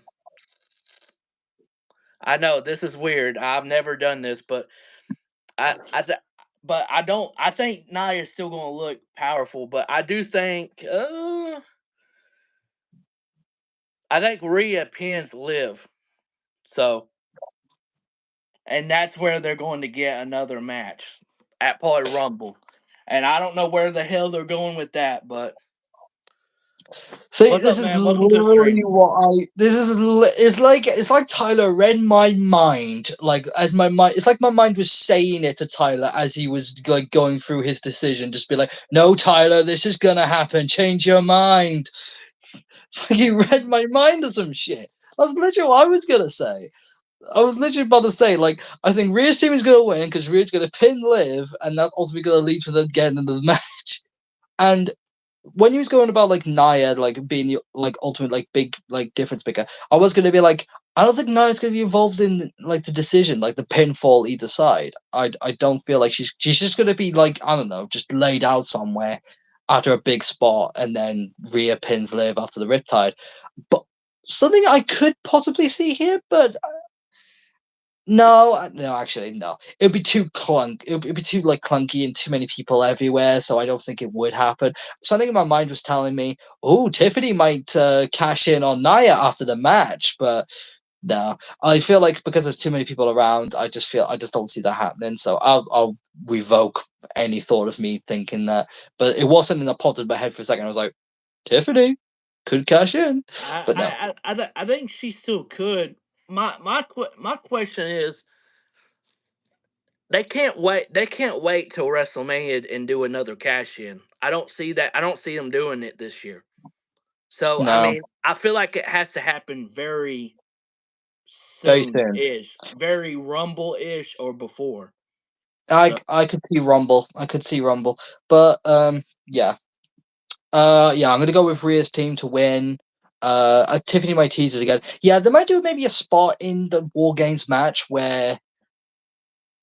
know this is weird. I've never done this, but I I th- but I don't. I think Nia's still going to look powerful, but I do think. I think Rhea pins Liv. So, and that's where they're going to get another match at probably Rumble. And I don't know where the hell they're going with that, but See, what's this up, is man? Welcome to the literally stream. what I. This is it's like Tyler read my mind, like as my mind. It's like my mind was saying it to Tyler as he was like going through his decision. Just be like, "No, Tyler, this is gonna happen. Change your mind." It's like he read my mind or some shit. That's literally what I was gonna say. I was literally about to say, like, I think Rhea's team is gonna win because Rhea's gonna pin Liv, and that's ultimately gonna lead to them getting into the match. And when he was going about like Nia like being the like ultimate like big like difference maker, I was gonna be like, I don't think Nia's gonna be involved in like the decision, like the pinfall either side. I don't feel like she's just gonna be like, I don't know, just laid out somewhere after a big spot and then Rhea pins Liv after the Riptide. But something I could possibly see here, but no, no, actually, no. It'd be too It'd be too like clunky and too many people everywhere. So I don't think it would happen. Something in my mind was telling me, "Oh, Tiffany might cash in on Nia after the match," but no. I feel like because there's too many people around, I just don't see that happening. So I'll revoke any thought of me thinking that. But it wasn't in the popped in my head for a second. I was like, Tiffany could cash in, but no, I think she still could. My question is, they can't wait. They can't wait till WrestleMania and do another cash in. I don't see that. I don't see them doing it this year. So I no, mean, I feel like it has to happen very very soon soon. ish, very Rumble ish or before. I So I could see Rumble. I could see Rumble. But yeah. Yeah, I'm gonna go with Rhea's team to win. Tiffany might tease it again. Yeah, they might do maybe a spot in the War Games match where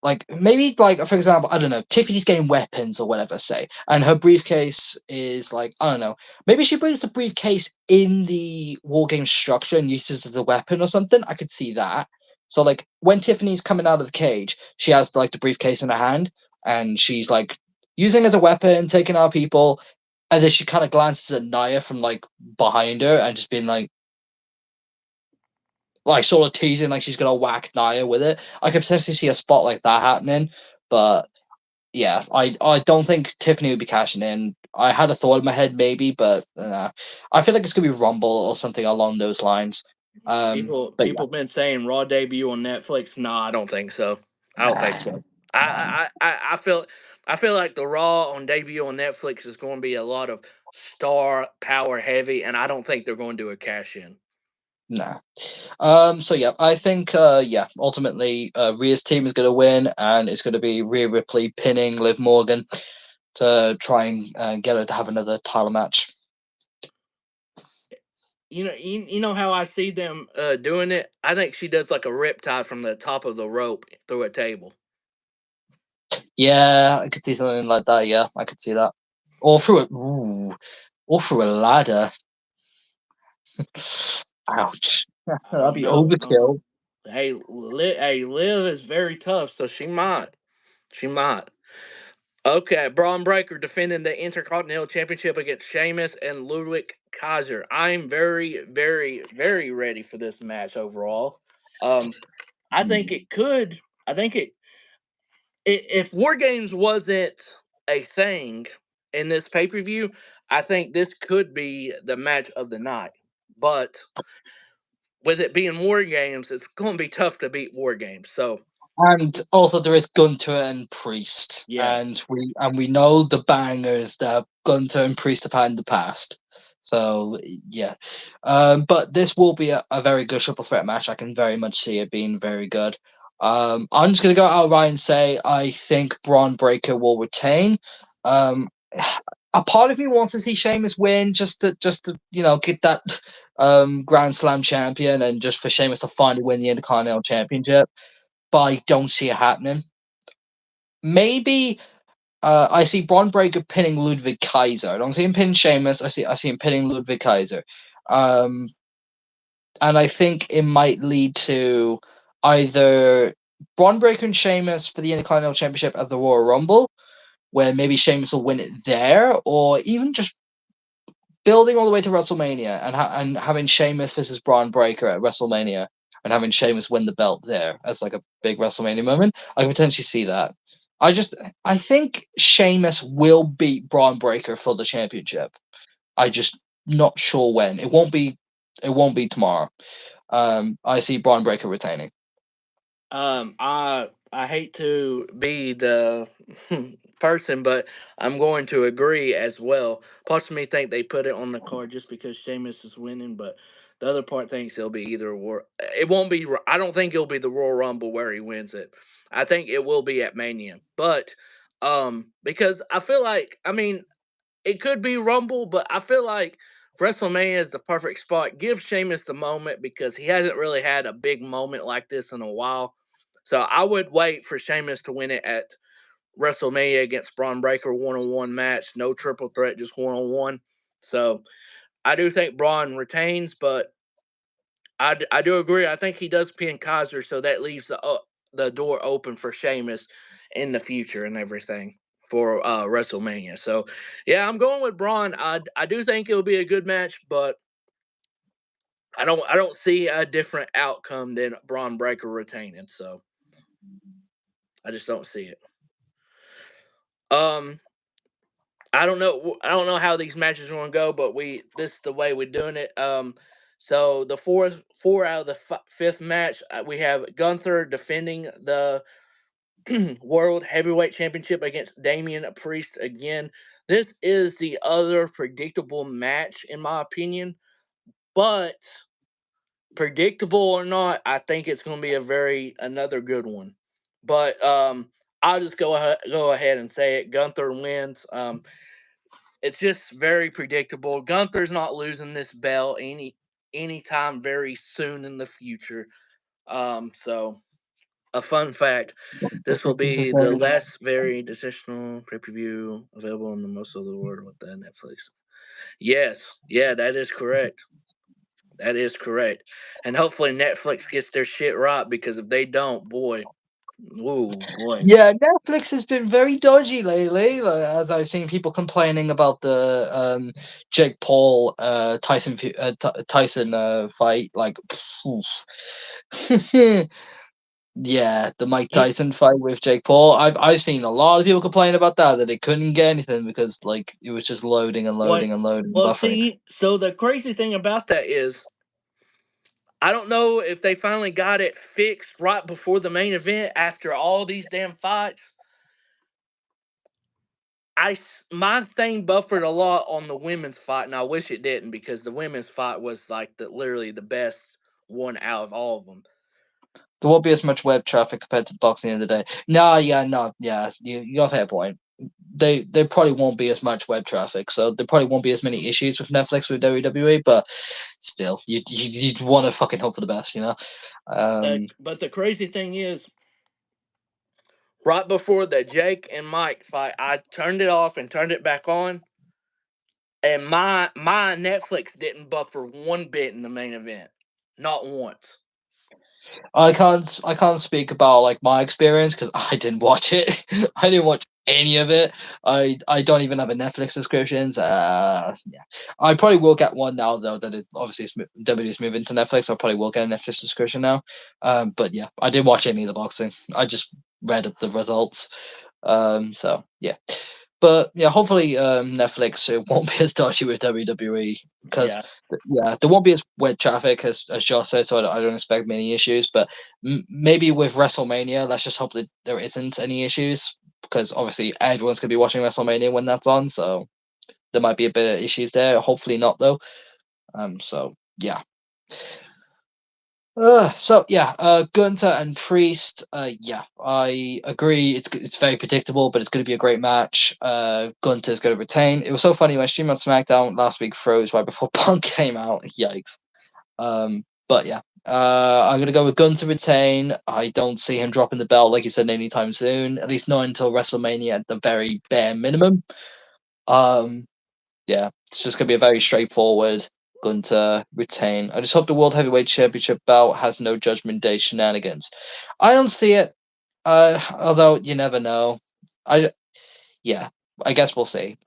like maybe like for example, I don't know, Tiffany's getting weapons or whatever, say, and her briefcase is like, I don't know, maybe she brings the briefcase in the war game structure and uses it as a weapon or something. I could see that. So like when Tiffany's coming out of the cage, she has like the briefcase in her hand and she's like using it as a weapon, taking out people, and then she kind of glances at Naya from like behind her and just being like sort of teasing like she's gonna whack Naya with it. I could potentially see a spot like that happening, but yeah, I don't think Tiffany would be cashing in. I had a thought in my head maybe, but I feel like it's gonna be Rumble or something along those lines. But yeah, people been saying Raw debut on Netflix. No, I don't think so. I don't think nah, so. I feel like the Raw on debut on Netflix is going to be a lot of star power heavy, and I don't think they're going to do a cash in. nah. So yeah, I think yeah, ultimately Rhea's team is gonna win, and it's gonna be Rhea Ripley pinning Liv Morgan to try and get her to have another title match. You know how I see them doing it. I think she does like a riptide from the top of the rope through a table. Yeah, I could see something like that. Yeah, I could see that. Or through a or through a ladder. Ouch. I That'd don't be know. I don't know. overkill. Hey, Liv is very tough, so she might. She might. Okay, Braun Breaker defending the Intercontinental Championship against Sheamus and Ludwig Kaiser. I'm very, very, very ready for this match overall. Um, I think it could. I think if War Games wasn't a thing in this pay per view, I think this could be the match of the night. But with it being War Games, it's going to be tough to beat War Games. So And also there is Gunter and Priest, Yes. and we know the bangers that Gunter and Priest have had in the past. So yeah, but this will be a very good triple threat match. I can very much see it being very good. I'm just gonna go outright and say I think Braun Breaker will retain. Um, a part of me wants to see Sheamus win just to get that Grand Slam champion and just for Sheamus to finally win the Intercontinental Championship, but I don't see it happening. Maybe I see Braun Breaker pinning Ludwig Kaiser. I don't see him pinning Sheamus. I see him pinning Ludwig Kaiser. Um, and I think it might lead to either Braun Breaker and Sheamus for the Intercontinental Championship at the Royal Rumble, where maybe Sheamus will win it there, or even just building all the way to WrestleMania and having Sheamus versus Braun Breaker at WrestleMania and having Sheamus win the belt there as like a big WrestleMania moment. I can potentially see that. I think Sheamus will beat Braun Breaker for the championship. I just not sure when. It won't be tomorrow. I see Braun Breaker retaining. I hate to be the person, but I'm going to agree as well. Parts of me think they put it on the card just because Sheamus is winning, but the other part thinks it'll be either war. It won't be. I don't think it'll be the Royal Rumble where he wins it. I think it will be at Mania, but because I feel like, I mean, it could be Rumble, but I feel like WrestleMania is the perfect spot. Give Sheamus the moment because he hasn't really had a big moment like this in a while. So I would wait for Sheamus to win it at WrestleMania against Braun Breaker, one-on-one match, no triple threat, just one-on-one. So I do think Braun retains, but I do agree. I think he does pin Kaiser, so that leaves the door open for Sheamus in the future and everything for WrestleMania. So yeah, I'm going with Braun. I do think it'll be a good match, but I don't see a different outcome than Braun Breaker retaining. So I just don't see it. Um, I don't know how these matches are going to go, but this is the way we're doing it. So the four out of the fifth match, we have Gunther defending the World Heavyweight Championship against Damian Priest again. This is the other predictable match, in my opinion. But predictable or not, I think it's going to be another good one. But I'll just go ahead and say it. Gunther wins. It's just very predictable. Gunther's not losing this belt anytime very soon in the future. So a fun fact: this will be the last very decisional pay per view available in the most of the world with that Netflix. Yes, yeah, that is correct. That is correct. And hopefully Netflix gets their shit right because if they don't, boy, ooh boy. Yeah, Netflix has been very dodgy lately. As I've seen people complaining about the Jake Paul Tyson fight. Like, yeah, the Mike You, Tyson fight with Jake Paul. I've seen a lot of people complain about that they couldn't get anything because like it was just loading and what? loading and loading and Well, buffering. see, so the crazy thing about that is I don't know if they finally got it fixed right before the main event after all these damn fights. My thing buffered a lot on the women's fight, and I wish it didn't because the women's fight was like literally the best one out of all of them. There won't be as much web traffic compared to boxing in the day. No, yeah, no, yeah, you have a fair point. There probably won't be as much web traffic, so there probably won't be as many issues with Netflix with WWE. But still, you'd want to fucking hope for the best, you know. But the crazy thing is, right before the Jake and Mike fight, I turned it off and turned it back on, and my Netflix didn't buffer one bit in the main event, not once. I can't speak about like my experience because I didn't watch it. I didn't watch any of it. I don't even have a Netflix subscription. Yeah, I probably will get one now though that it obviously WWE is moving to Netflix. I probably will get a Netflix subscription now. But yeah, I didn't watch any of the boxing. I just read the results. So yeah. But yeah, hopefully Netflix won't be as dodgy with WWE because Yeah, yeah, there won't be as wet traffic as Josh said, so I don't expect many issues. But maybe with WrestleMania, let's just hope that there isn't any issues because obviously everyone's gonna be watching WrestleMania when that's on, so there might be a bit of issues there. Hopefully not though. So yeah. So yeah, Gunter and Priest. Yeah, I agree. It's very predictable, but it's going to be a great match. Gunter's going to retain. It was so funny when stream on SmackDown last week froze right before Punk came out. Yikes. But yeah, I'm going to go with Gunter retain. I don't see him dropping the belt like you said anytime soon. At least not until WrestleMania at the very bare minimum. Um, yeah, it's just gonna be a very straightforward Gunter retain. I just hope the World Heavyweight Championship belt has no Judgment Day shenanigans. I don't see it. Although you never know. I yeah, I guess we'll see.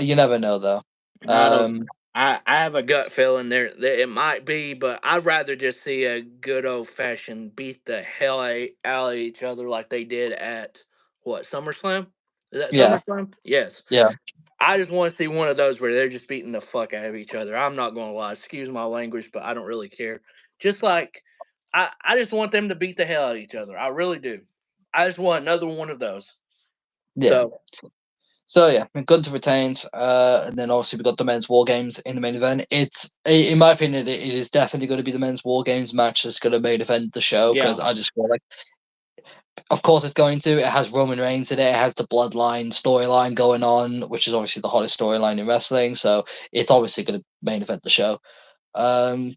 You never know though. I don't. Um, I have a gut feeling that it might be, but I'd rather just see a good old fashioned beat the hell out of each other like they did at what SummerSlam? Is that yeah, SummerSlam? Yes. yeah, I just want to see one of those where they're just beating the fuck out of each other. I'm not gonna lie, excuse my language, but I don't really care. Just like I just want them to beat the hell out of each other. I really do. I just want another one of those. yeah. So So yeah, Gunter retains, and then obviously we got the men's war games in the main event. In my opinion, it is definitely going to be the men's war games match that's going to main event the show yeah. because I just feel like of course, it's going to. It has Roman Reigns in it. It has the Bloodline storyline going on, which is obviously the hottest storyline in wrestling. So it's obviously going to main event the show. Um,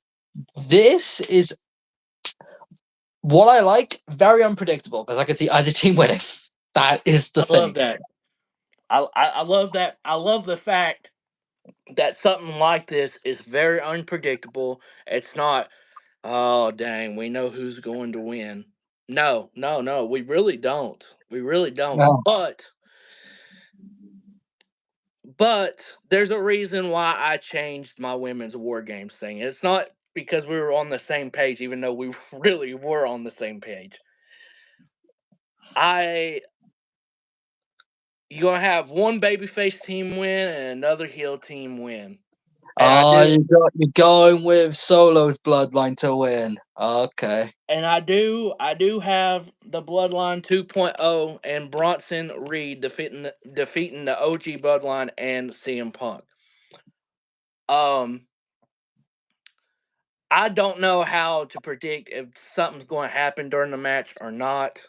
this is what I like. Very unpredictable because I can see either team winning. That is the I love thing. that. I love that. I love the fact that something like this is very unpredictable. It's not, oh dang, we know who's going to win. No, no, no, we really don't. We really don't. No. But there's a reason why I changed my women's war games thing. It's not because we were on the same page, even though we really were on the same page. I You're gonna have one babyface team win and another heel team win. And I Oh, do you're going with Solo's Bloodline to win. Okay. I do have the Bloodline 2.0 and Bronson Reed defeating the OG Bloodline and CM Punk. Um I don't know how to predict if something's going to happen during the match or not.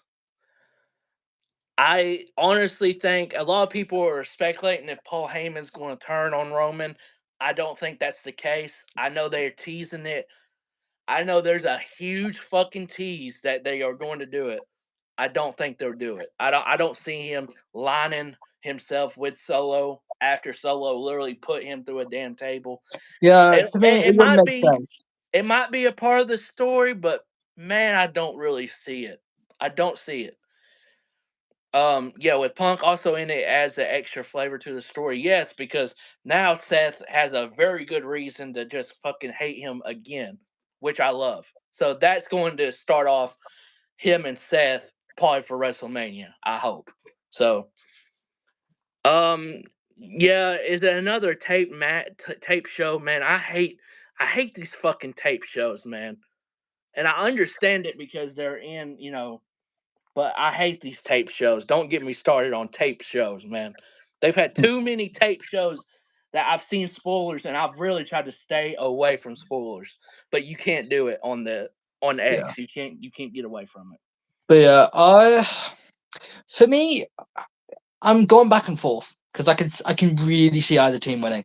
I honestly think a lot of people are speculating if Paul Heyman's going to turn on Roman. I don't think that's the case. I know they're teasing it. I know there's a huge fucking tease that they are going to do it. I don't think they'll do it. I don't see him lining himself with Solo after Solo literally put him through a damn table. Yeah, It, to me, it, it it wouldn't might make be sense. it might be a part of the story, but man, I don't really see it. I don't see it. Yeah, with Punk also in it adds the extra flavor to the story. Yes, because now Seth has a very good reason to just fucking hate him again, which I love. So that's going to start off him and Seth probably for WrestleMania. I hope. So, um, yeah, is it another tape show, man? I hate these fucking tape shows, man. And I understand it because they're in, but I hate these tape shows. Don't get me started on tape shows, man. They've had too many tape shows that I've seen spoilers, and I've really tried to stay away from spoilers. But you can't do it on Yeah. X. You can't get away from it. But yeah, for me, I'm going back and forth because I can really see either team winning.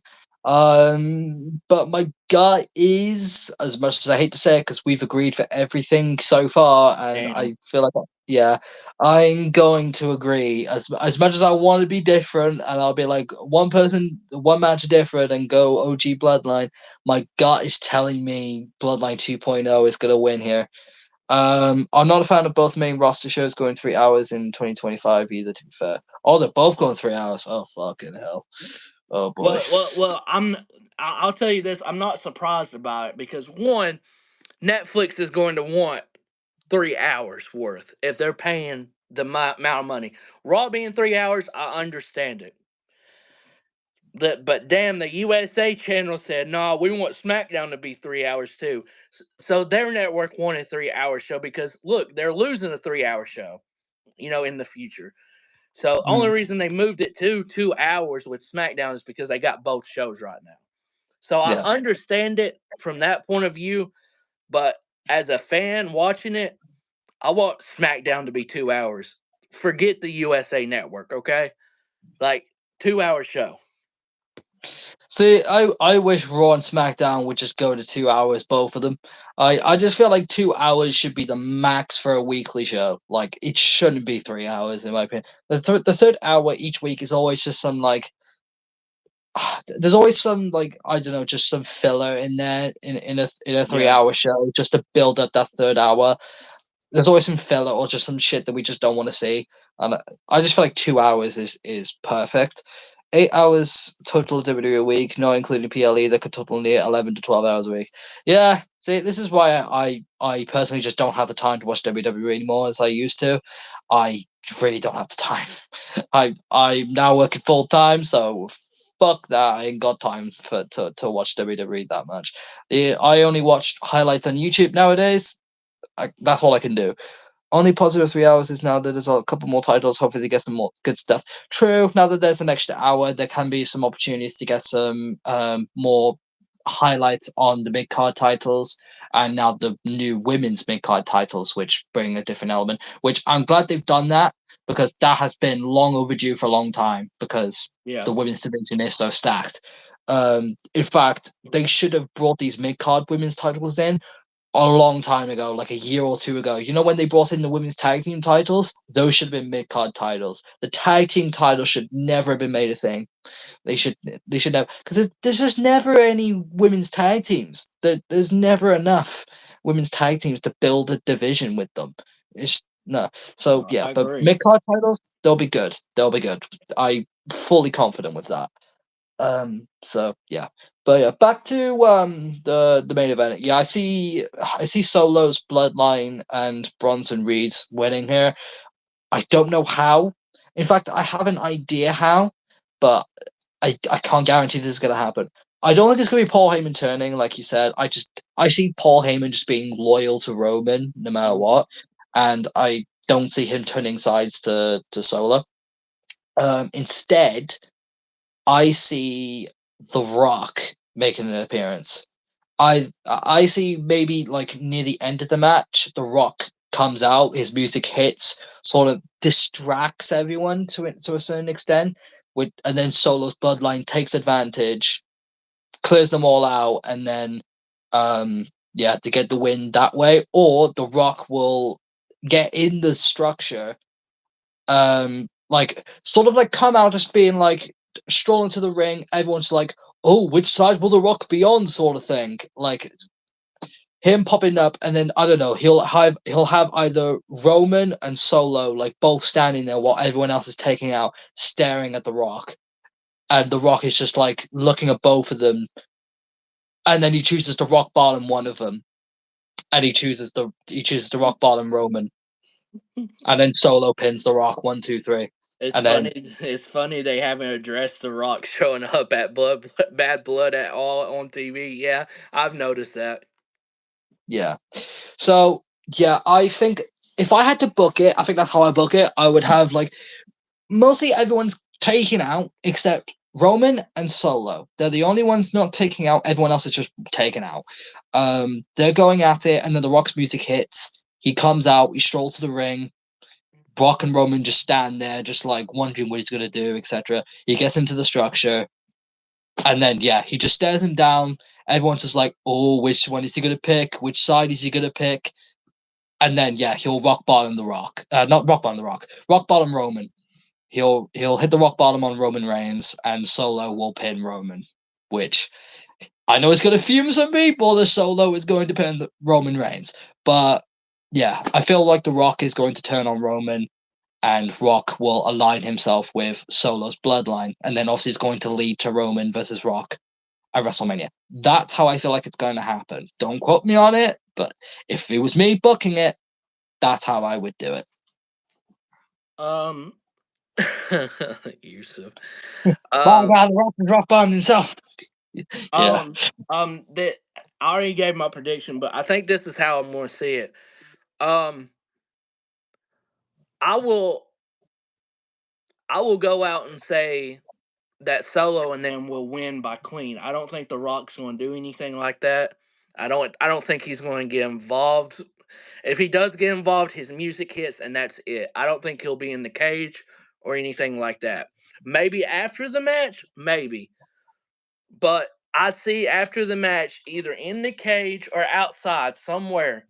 But my gut is, as much as I hate to say it, because we've agreed for everything so far, and Damn. I feel like yeah, I'm going to agree. As much as I want to be different, and I'll be like one person, one match different, and go OG Bloodline. My gut is telling me Bloodline 2.0 is going to win here. I'm not a fan of both main roster shows going 3 hours in 2025 either. To be fair, oh, they're both going 3 hours. Oh fucking hell! Oh boy. Well. I'll tell you this. I'm not surprised about it because one, Netflix is going to want 3 hours worth if they're paying the amount of money. Raw being 3 hours, I understand it. but damn, the USA channel said, "No, we want SmackDown to be 3 hours too." So their network wanted a 3 hour show because look, they're losing a 3 hour show, in the future. So only Mm, reason they moved it to 2 hours with SmackDown is because they got both shows right now. So I yeah. understand it from that point of view, but as a fan watching it, I want SmackDown to be 2 hours. Forget the USA Network, okay? Like 2 hour show. See, I wish Raw and SmackDown would just go to 2 hours, both of them. I just feel like 2 hours should be the max for a weekly show. Like it shouldn't be 3 hours, in my opinion. The third hour each week is always just some like there's always some like I don't know, just some filler in there in a three Yeah. hour show just to build up that third hour. There's always some filler or just some shit that we just don't want to see. And I just feel like 2 hours is perfect. 8 hours total WWE a week, not including PLE, that could total near 11 to 12 hours a week. Yeah, see, this is why I personally just don't have the time to watch WWE anymore as I used to. I really don't have the time. I'm now working full time, so fuck that. I ain't got time to watch WWE that much. I only watch highlights on YouTube nowadays. That's all I can do. Only positive 3 hours is now that there's a couple more titles. Hopefully, they get some more good stuff. True. Now that there's an extra hour, there can be some opportunities to get some more highlights on the mid card titles, and now the new women's mid card titles, which bring a different element. Which I'm glad they've done that because that has been long overdue for a long time because Yeah. the women's division is so stacked. In fact, they should have brought these mid card women's titles in a long time ago, like a year or two ago. You know when they brought in the women's tag team titles? Those should have been mid card titles. The tag team title should never have been made a thing. They should have because there's just never any women's tag teams. There's never enough women's tag teams to build a division with them. It's no. So No, yeah, I but agree. mid card titles, they'll be good. They'll be good. I'm fully confident with that. So yeah. But yeah, back to the main event. Yeah, I see Solo's Bloodline and Bronson Reed winning here. I don't know how. In fact, I have an idea how, but I can't guarantee this is gonna happen. I don't think it's gonna be Paul Heyman turning, like you said. I see Paul Heyman just being loyal to Roman no matter Mhm. what, and I don't see him turning sides to Solo. Instead, I see The Rock making an appearance. I see maybe like near the end of the match, The Rock comes out, his music hits, sort of distracts everyone to a certain extent, and then Solo's Bloodline takes advantage, clears them all out, and then yeah, to get the win that way. Or The Rock will get in the structure, like sort of like come out just being like stroll into the ring, everyone's like, oh, which side will The Rock be on, sort of thing. Like him popping up, and then I don't know, he'll have either Roman and Solo like both standing there while everyone else is taking out, staring at The Rock, and The Rock is just like looking at both of them, and then he chooses to rock bottom one of them, and he chooses to rock bottom Roman, and then Solo pins The Rock 1, 2, 3, It's and then funny. It's funny they haven't addressed The Rock showing up at Bad Blood at all on TV. Yeah, I've noticed that. yeah. So yeah, I think if I had to book it, I think that's how I book it. I would have like mostly everyone's taken out except Roman and Solo. They're the only ones not taking out. Everyone else is just taken out. They're going at it, and then the Rock's music hits. He comes out. He strolls to the ring. Brock and Roman just stand there, just like wondering what he's gonna do, etc. He gets into the structure, and then yeah, he just stares him down. Everyone's just like, "Oh, which one is he gonna pick? Which side is he gonna pick?" And then yeah, he'll rock bottom the Rock. Not rock bottom the Rock. Rock bottom Roman. He'll hit the rock bottom on Roman Reigns, and Solo will pin Roman. Which I know is going to fume some people. The Solo is going to pin Roman Reigns, but yeah, I feel like the Rock is going to turn on Roman, and Rock will align himself with Solo's bloodline, and then obviously it's going to lead to Roman versus Rock at WrestleMania. That's how I feel like it's going to happen. Don't quote me on it, but if it was me booking it, that's how I would do it. Um, Yusuf. My Um, God, the Rock can drop bomb himself. Yeah. that I already gave my prediction, but I think this is how I'm going to see it. Um, I will, I will go out and say that Solo and them will win by clean. I don't think The Rock's going to do anything like that. I don't think he's going to get involved. If he does get involved, his music hits and that's it. I don't think he'll be in the cage or anything like that. Maybe after the match, maybe. But I see after the match, either in the cage or outside somewhere,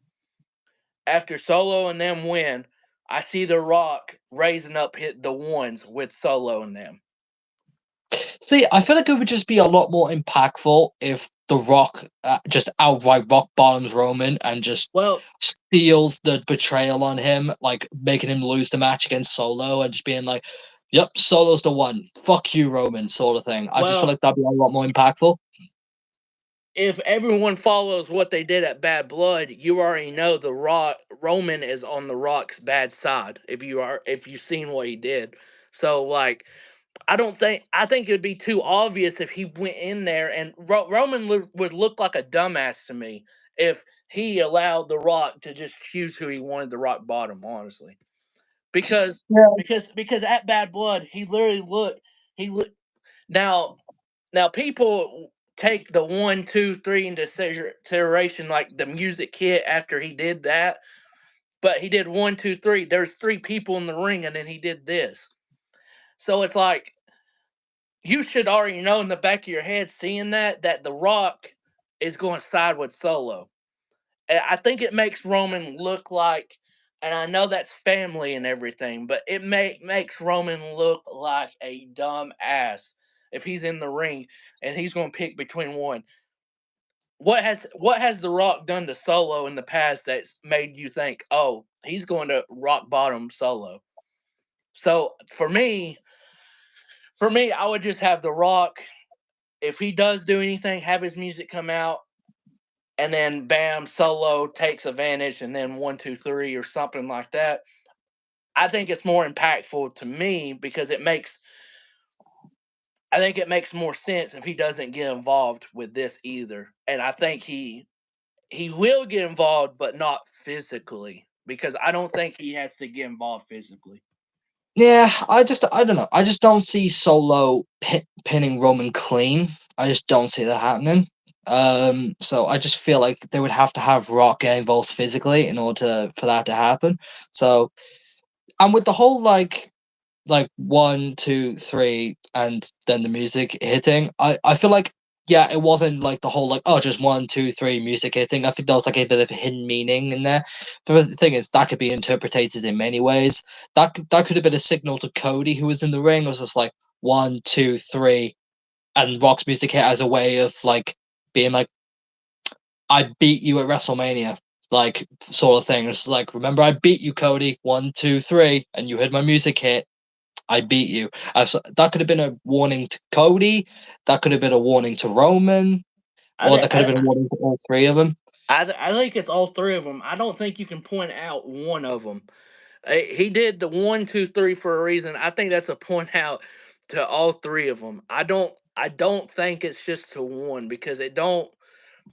after Solo and them win, I see The Rock raising up hit the ones with Solo and them. See, I feel like it would just be a lot more impactful if The Rock just outright rock bottoms Roman and just Well, steals the betrayal on him, like making him lose the match against Solo and just being like, "Yep, Solo's the one. Fuck you, Roman," sort of thing. I just feel well, like that'd be a lot more impactful. if everyone follows what they did at Bad Blood, you already know the Rock Roman is on the Rock's bad side. If you've seen what he did, so like I think it would be too obvious if he went in there and Roman would look like a dumbass to me if he allowed the Rock to just choose who he wanted to rock bottom. Honestly, because Yeah. because at Bad Blood he literally looked he look now now people take the 1, 2, 3 into consideration like the music hit after he did that, but he did 1, 2, 3. There's three people in the ring and then he did this, so it's like you should already know in the back of your head, seeing that The Rock is going to side with Solo. And I think it makes Roman look like, and I know that's family and everything, but makes Roman look like a dumb ass if he's in the ring and he's going to pick between one. What has The Rock done to Solo in the past that's made you think, oh, he's going to rock bottom Solo? So for me, I would just have The Rock, if he does do anything, have his music come out, and then bam, Solo takes advantage, and then 1, 2, 3 or something like that. I think it's more impactful to me because I think it makes more sense if he doesn't get involved with this either. And I think he will get involved, but not physically because I don't think he has to get involved physically. Yeah, I don't know. I just don't see Solo pinning Roman clean. I just don't see that happening. So I just feel like they would have to have Rock get involved physically in order for that to happen. So, and with the whole like 1, 2, 3, and then the music hitting. I feel like, yeah, it wasn't like the whole like, oh, just 1, 2, 3 music hitting. I think there was like a bit of hidden meaning in there. But the thing is, that could be interpreted in many ways. That could have been a signal to Cody, who was in the ring. It was just like 1, 2, 3, and Rock's music hit as a way of like being like, I beat you at WrestleMania. Like, sort of thing. It's like, remember, I beat you, Cody. 1, 2, 3, and you heard my music hit. I beat you. So that could have been a warning to Cody. That could have been a warning to Roman, I, or th- that could have been a warning to all three of them. I think it's all three of them. I don't think you can point out one of them. He did the 1, 2, 3 for a reason. I think that's a point out to all three of them. I don't think it's just to one because it don't.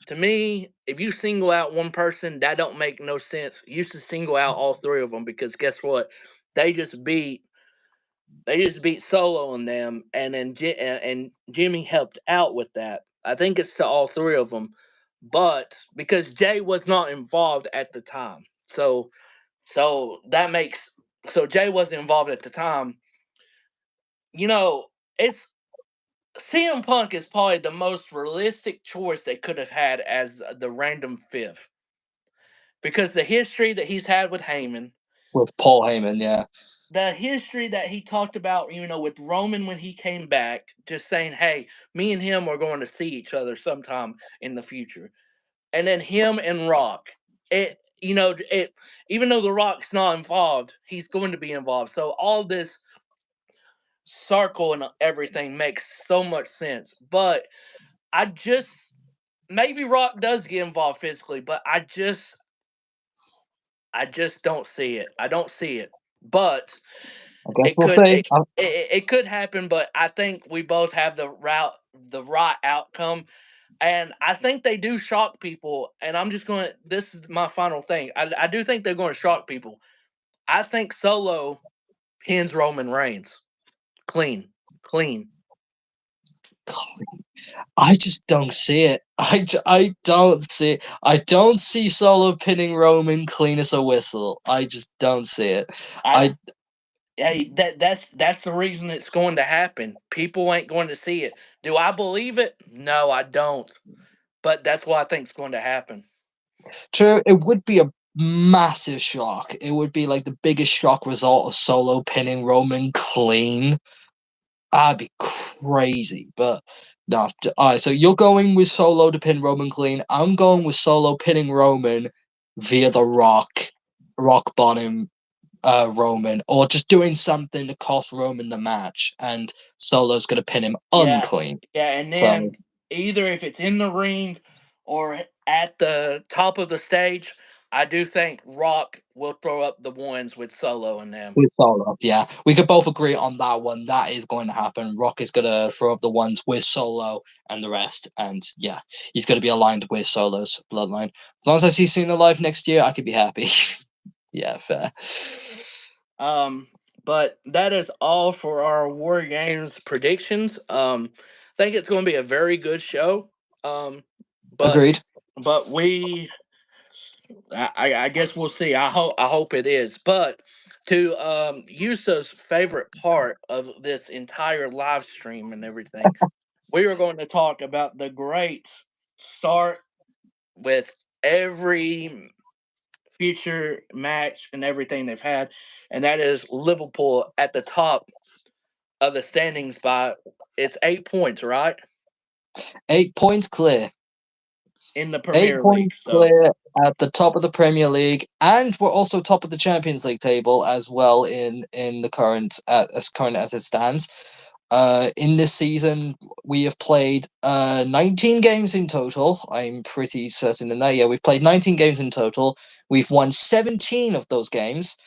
To me, if you single out one person, that don't make no sense. You should single out all three of them because guess what? They just beat they just beat Solo and them, and then and Jimmy helped out with that. I think it's to all three of them, but because Jay was not involved at the time, so that makes so Jay wasn't involved at the time. You know, it's CM Punk is probably the most realistic choice they could have had as the random fifth because the history that he's had with Heyman, With Paul Heyman, yeah. the history that he talked about, with Roman when he came back, just saying, "Hey, me and him are going to see each other sometime in the future," and then him and Rock. It even though the Rock's not involved, he's going to be involved. So all this circle and everything makes so much sense. But I just maybe Rock does get involved physically, but I just don't see it. I don't see it. But I guess It we'll could see. it could happen, but I think we both have the right outcome, and I think they do shock people. And I'm just going to this is my final thing. I do think they're going to shock people. I think Solo pins Roman Reigns clean, clean. I just don't see it. I don't see it. I don't see Solo pinning Roman clean as a whistle. I just don't see it. I I Hey, that's the reason it's going to happen. People ain't going to see it. Do I believe it? No, I don't. But that's what I think is going to happen. True, it would be a massive shock. It would be like the biggest shock result of Solo pinning Roman clean. That'd be crazy. But no, all right. So you're going with Solo to pin Roman clean. I'm going with Solo pinning Roman via the Rock bottom Roman, or just doing something to cost Roman the match, and Solo's gonna pin him Yeah, unclean. yeah, and So then either if it's in the ring or at the top of the stage, I do think Rock will throw up the ones with Solo and them. with Solo, yeah, we could both agree on that one. That is going to happen. Rock is gonna throw up the ones with Solo and the rest, and yeah, he's gonna be aligned with Solo's bloodline. As long as I see Cena live next year, I could be happy. Yeah, fair. But that is all for our War Games predictions. I think it's going to be a very good show. Um, but Agreed. but I guess we'll see. I hope it is. But to Yusa's favorite part of this entire live stream and everything, we are going to talk about the great start with every future match and everything they've had, and that is Liverpool at the top of the standings by it's 8 points, right? 8 points clear. In the Eight Premier League. points So clear at the top of the Premier League, and we're also top of the Champions League table as well in the current as current as it stands. In this season, we have played 19 games in total. I'm pretty certain in that. Yeah, we've played 19 games in total. We've won 17 of those games,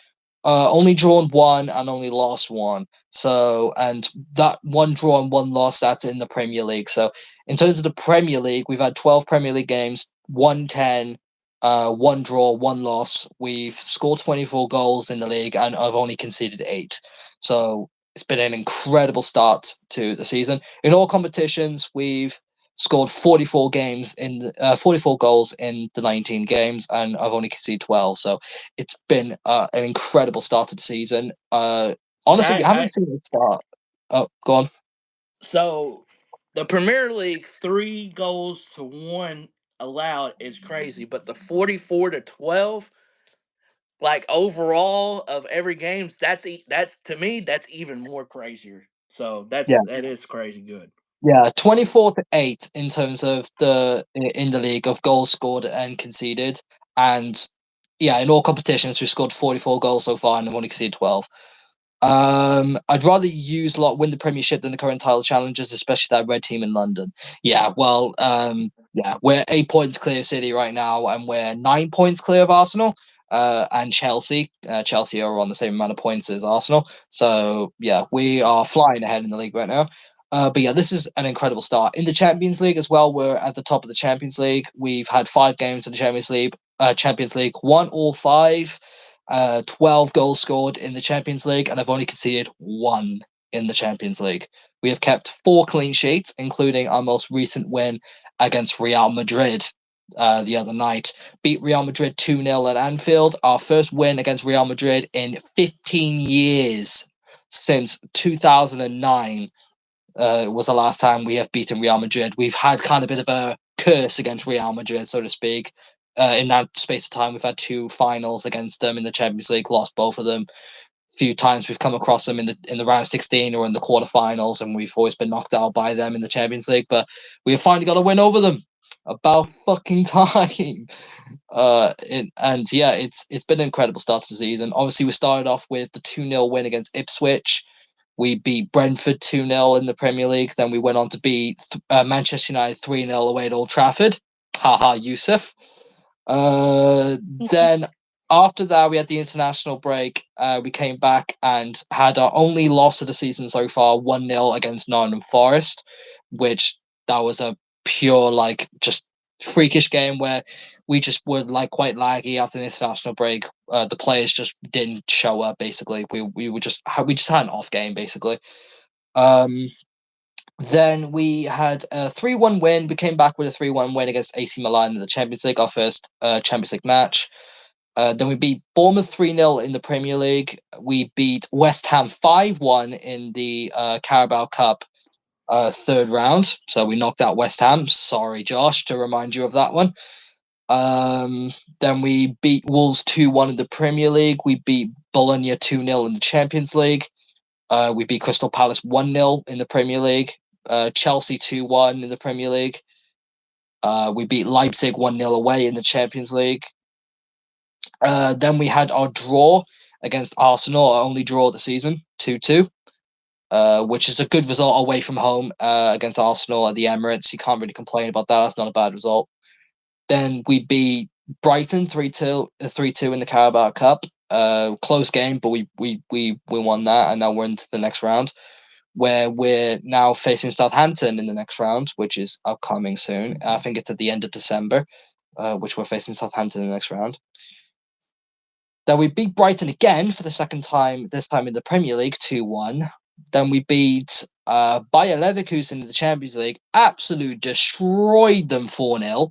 only drawn one and only lost one. So, and that one draw and one loss, that's in the Premier League. So, in terms of the Premier League, we've had 12 Premier League games, 110, one draw, one loss. We've scored 24 goals in the league and I've only conceded eight. So, it's been an incredible start to the season. In all competitions, we've scored 44 games in 44 goals in the 19 games, and I've only conceded 12. So it's been an incredible start to the season. Honestly, we I haven't seen it start. Oh, go on. so the Premier League 3 goals to 1 allowed is crazy, but the 44-12, like overall of every games, that's to me that's even more crazier. So Yeah, that is crazy good. yeah, 24-8 in terms of in the league of goals scored and conceded, and yeah, in all competitions we've scored 44 goals so far and have only conceded 12. I'd rather use lot win the Premiership than the current title challenges, especially that red team in London. Yeah, well, yeah, we're 8 points clear of City right now, and we're 9 points clear of Arsenal. And Chelsea. Chelsea are on the same amount of points as Arsenal. So yeah, we are flying ahead in the league right now. But yeah, this is an incredible start in the Champions League as well. We're at the top of the Champions League. We've had 5 games in the Champions League. Champions League, won all five. 12 goals scored in the Champions League, and I've only conceded one in the Champions League. We have kept 4 clean sheets, including our most recent win against Real Madrid the other night. Beat Real Madrid 2-0 at Anfield, our first win against Real Madrid in 15 years since 2009. Was the last time we have beaten Real Madrid. We've had kind of a bit of a curse against Real Madrid, so to speak. In that space of time, we've had 2 finals against them in the Champions League, lost both of them. A few times we've come across them in the round of 16 or in the quarterfinals, and we've always been knocked out by them in the Champions League. But we have finally got a win over them. About fucking time. And yeah, it's been an incredible start to the season. Obviously, we started off with the 2-0 win against Ipswich. We beat Brentford 2-0 in the Premier League. Then we went on to beat Manchester United 3-0 away at Old Trafford. Haha, Yusuf. Uh, then after that, we had the international break. We came back and had our only loss of the season so far, 1-0 against Nottingham Forest, which that was a pure, like, just freakish game where we just were, like, quite laggy after the international break. The players just didn't show up, basically. We just had an off game, basically. Um, then we had a 3-1 win. We came back with a 3-1 win against AC Milan in the Champions League, our first Champions League match. Then we beat Bournemouth 3-0 in the Premier League. We beat West Ham 5-1 in the Carabao Cup third round. So we knocked out West Ham. Sorry, Josh, to remind you of that one. Then we beat Wolves 2-1 in the Premier League. We beat Bologna 2-0 in the Champions League. We beat Crystal Palace 1-0 in the Premier League. Chelsea 2-1 in the Premier League. We beat Leipzig 1-0 away in the Champions League. Then we had our draw against Arsenal, our only draw of the season, 2-2, which is a good result away from home against Arsenal at the Emirates. You can't really complain about that. That's not a bad result. Then we beat Brighton 3-2 in the Carabao Cup. Close game, but we won that, and now we're into the next round, where we're now facing Southampton in the next round, which is upcoming soon. I think it's at the end of December, which we're facing Southampton in the next round. Then we beat Brighton again for the second time, this time in the Premier League, 2-1. Then we beat Bayer Leverkusen in the Champions League, absolutely destroyed them 4-0.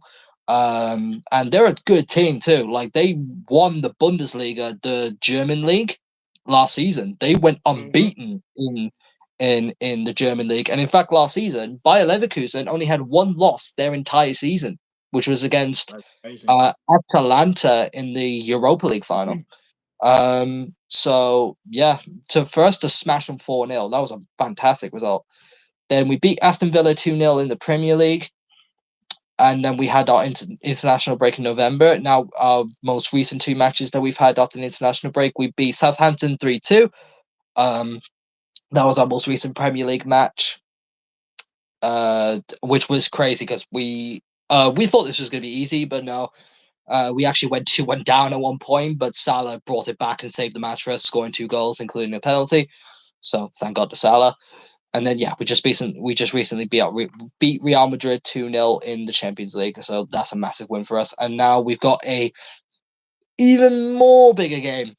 And they're a good team too. Like, they won the Bundesliga, the German league, last season. They went unbeaten in the German league. And in fact, last season, Bayer Leverkusen only had one loss their entire season, which was against That's crazy. Atalanta in the Europa League final. So yeah, for us to smash them 4-0, that was a fantastic result. Then we beat Aston Villa 2-0 in the Premier League. And then we had our international break in November. Now, our most recent two matches that we've had after the international break, we beat Southampton 3-2. That was our most recent Premier League match, which was crazy because we thought this was going to be easy, but no. We actually went 2-1 down at one point, but Salah brought it back and saved the match for us, scoring 2 goals, including a penalty. So thank God to Salah. And then we just recently beat Real Madrid 2-0 in the Champions League. So that's a massive win for us. And now we've got a even more bigger game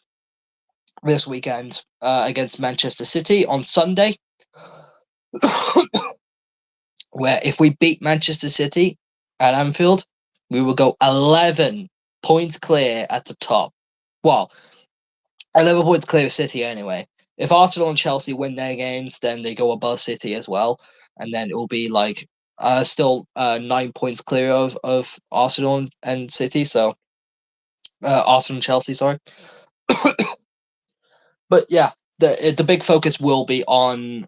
this weekend against Manchester City on Sunday, where if we beat Manchester City at Anfield, we will go 11 points clear at the top. Well, 11 points clear of City anyway. If Arsenal and Chelsea win their games, then they go above City as well. And then it will be like still 9 points clear of Arsenal and City. So Arsenal and Chelsea, sorry. But yeah, the big focus will be on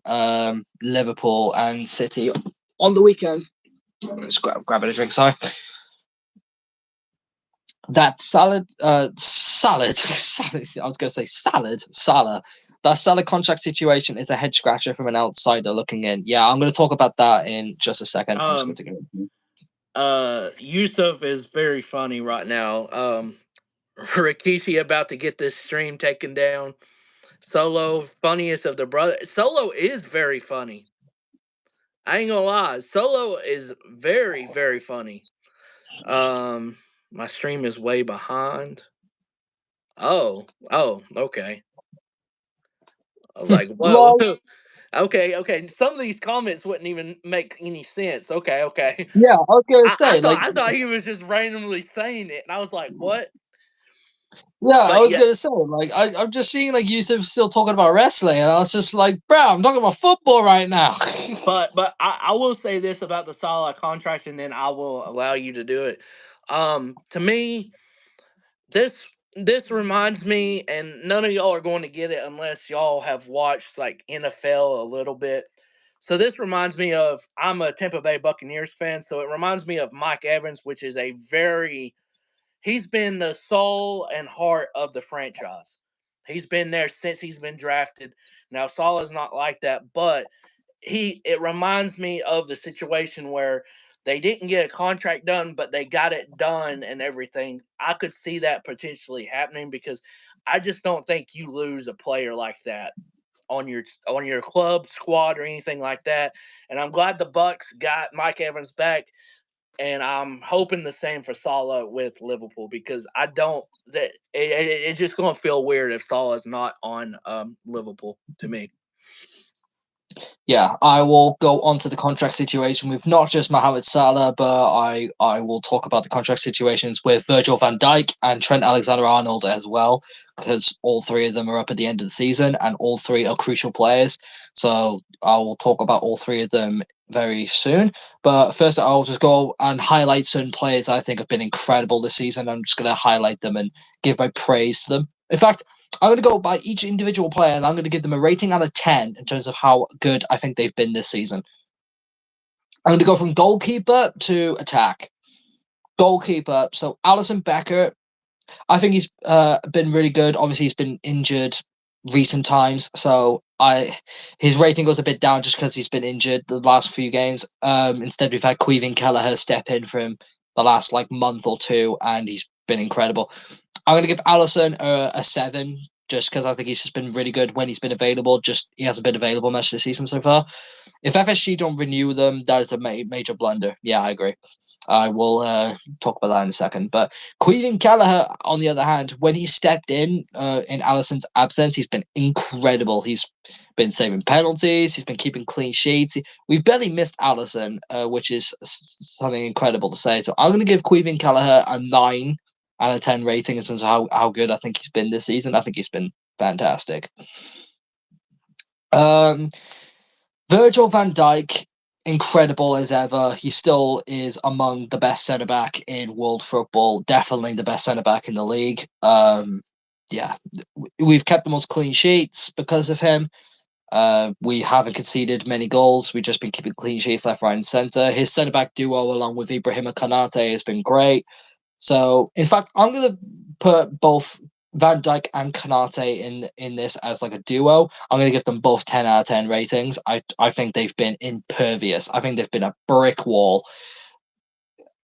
Liverpool and City on the weekend. Just grabbing a drink, sorry. That salad. I was going to say Salah. That Salah contract situation is a head scratcher from an outsider looking in. Yeah, I'm going to talk about that in just a second. I'm just going to go. Yusuf is very funny right now. Rikishi about to get this stream taken down. Solo, funniest of the brother. Solo is very funny. I ain't gonna lie. Solo is very, very funny. My stream is way behind. Oh, okay. I was like, whoa. Lol. Okay. Some of these comments wouldn't even make any sense. Okay. Yeah, I was going to I say, thought like, I thought he was just randomly saying it, and I was like, what? yeah, I But was yeah, going to say, like, I'm just seeing, like, Yusuf still talking about wrestling, and I was just like, bro, I'm talking about football right now. but I will say this about the Salah contract, and then I will allow you to do it. To me, this this reminds me, and none of y'all are going to get it unless y'all have watched like NFL a little bit. So this reminds me of, I'm a Tampa Bay Buccaneers fan, so it reminds me of Mike Evans, which is a very, he's been the soul and heart of the franchise. He's been there since he's been drafted. Now Salah's not like that, but it reminds me of the situation where they didn't get a contract done, but they got it done and everything. I could see that potentially happening because I just don't think you lose a player like that on your club squad or anything like that. And I'm glad the Bucks got Mike Evans back, and I'm hoping the same for Salah with Liverpool because I don't that it's just going to feel weird if Salah's not on Liverpool to me. Yeah, I will go on to the contract situation with not just Mohamed Salah, but I will talk about the contract situations with Virgil van Dijk and Trent Alexander-Arnold as well, because all three of them are up at the end of the season, and all three are crucial players. So I will talk about all three of them very soon. But first, I'll just go and highlight certain players I think have been incredible this season. I'm just going to highlight them and give my praise to them. In fact, I'm going to go by each individual player and I'm going to give them a rating out of 10 in terms of how good I think they've been this season. I'm going to go from goalkeeper to attack. Goalkeeper. So Alisson Becker, I think he's been really good. Obviously, he's been injured recent times, so his rating goes a bit down just because he's been injured the last few games. Instead, we've had Queven Kelleher step in for him the last month or two, and he's been incredible. I'm going to give Alisson a 7 just because I think he's just been really good when he's been available. Just he hasn't been available much this season so far. If FSG don't renew them, that is a major blunder. Yeah, I agree. I will talk about that in a second. But Queven Kelleher, on the other hand, when he stepped in Alisson's absence, he's been incredible. He's been saving penalties. He's been keeping clean sheets. We've barely missed Alisson, which is something incredible to say. So I'm going to give Queven Kelleher a 9 out of 10 rating in terms of how good I think he's been this season. I think he's been fantastic. Virgil van Dijk, incredible as ever. He still is among the best centre back in world football. Definitely the best centre back in the league. Yeah, we've kept the most clean sheets because of him. We haven't conceded many goals. We've just been keeping clean sheets left, right, and centre. His centre back duo, along with Ibrahima Konate, has been great. So, in fact, I'm going to put both Van Dijk and Konate in this as a duo. I'm going to give them both 10 out of 10 ratings. I think they've been impervious. I think they've been a brick wall.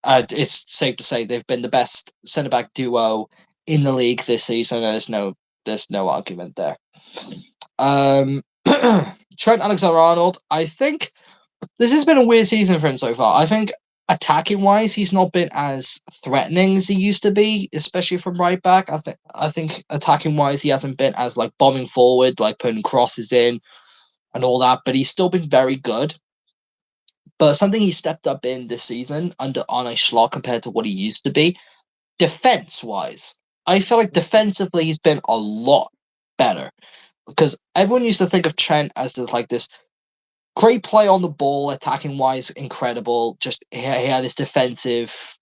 It's safe to say they've been the best centre back duo in the league this season. There's no argument there. Trent Alexander-Arnold, I think this has been a weird season for him so far. I think attacking wise, he's not been as threatening as he used to be, especially from right back. I think attacking wise, he hasn't been as bombing forward, putting crosses in and all that. But he's still been very good. But something he stepped up in this season under Arne Slot compared to what he used to be, defense wise, I feel like defensively he's been a lot better because everyone used to think of Trent as this great play on the ball, attacking wise, incredible. Just he had his defensive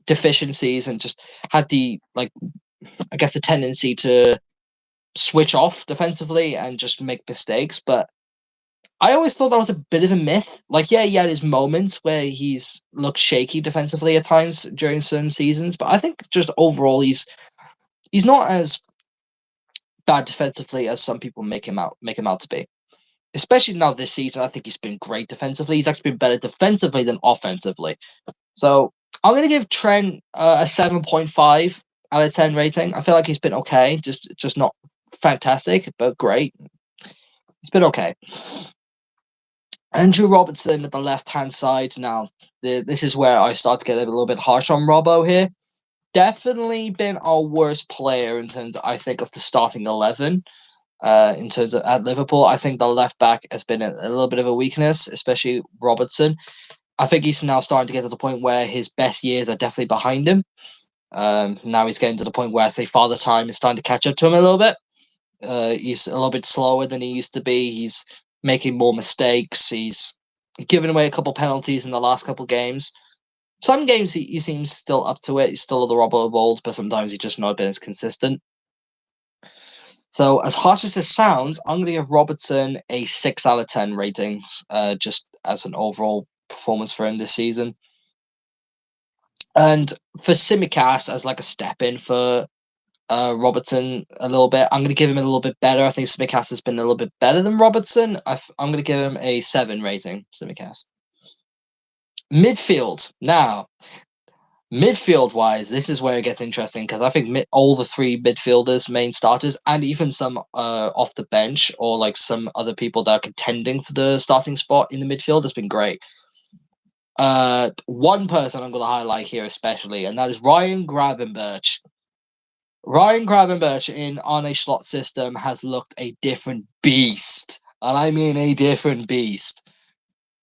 deficiencies and just had the I guess the tendency to switch off defensively and just make mistakes. But I always thought that was a bit of a myth. Yeah, he had his moments where he's looked shaky defensively at times during certain seasons, but I think just overall he's not as bad defensively as some people make him out to be. Especially now this season, I think he's been great defensively. He's actually been better defensively than offensively. So I'm going to give Trent a 7.5 out of 10 rating. I feel like he's been okay, just not fantastic, but great. It's been okay. Andrew Robertson at the left-hand side. Now, this is where I start to get a little bit harsh on Robbo here. Definitely been our worst player in terms, I think, of the starting 11. In terms of at Liverpool, I think the left back has been a little bit of a weakness, especially Robertson. I think he's now starting to get to the point where his best years are definitely behind him. Now he's getting to the point where, say, Father Time is starting to catch up to him a little bit. He's a little bit slower than he used to be. He's making more mistakes. He's given away a couple penalties in the last couple games. Some games he seems still up to it. He's still the Robbo of old, but sometimes he's just not been as consistent. So, as harsh as it sounds, I'm going to give Robertson a 6 out of 10 rating, just as an overall performance for him this season. And for Tsimikas, as a step in for Robertson a little bit, I'm going to give him a little bit better. I think Tsimikas has been a little bit better than Robertson. I'm going to give him a 7 rating, Tsimikas. Midfield. Now, midfield wise, this is where it gets interesting because I think all the three midfielders, main starters, and even some off the bench or like some other people that are contending for the starting spot in the midfield has been great. One person I'm going to highlight here especially, and that is Ryan Gravenberch. Ryan Gravenberch in Arne Slot system has looked a different beast, and I mean a different beast.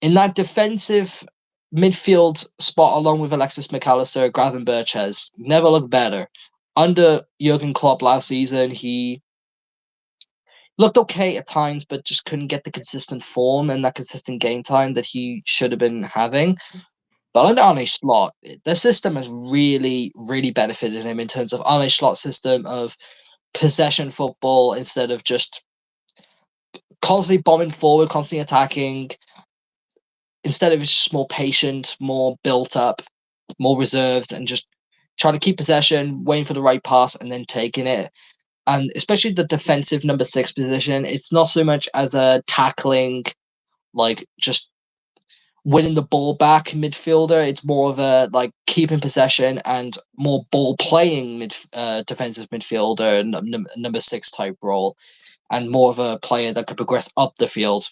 In that defensive midfield spot, along with Alexis McAllister, Gravenberch has never looked better. Under Jurgen Klopp last season, he looked okay at times, but just couldn't get the consistent form and that consistent game time that he should have been having. But under Arne Slot, the system has really, really benefited him in terms of Arne Slot's system of possession football instead of just constantly bombing forward, constantly attacking. Instead of just more patient, more built up, more reserved, and just trying to keep possession, waiting for the right pass, and then taking it. And especially the defensive number 6 position, it's not so much as a tackling, like just winning the ball back midfielder. It's more of a like keeping possession and more ball playing defensive midfielder, number 6 type role, and more of a player that could progress up the field.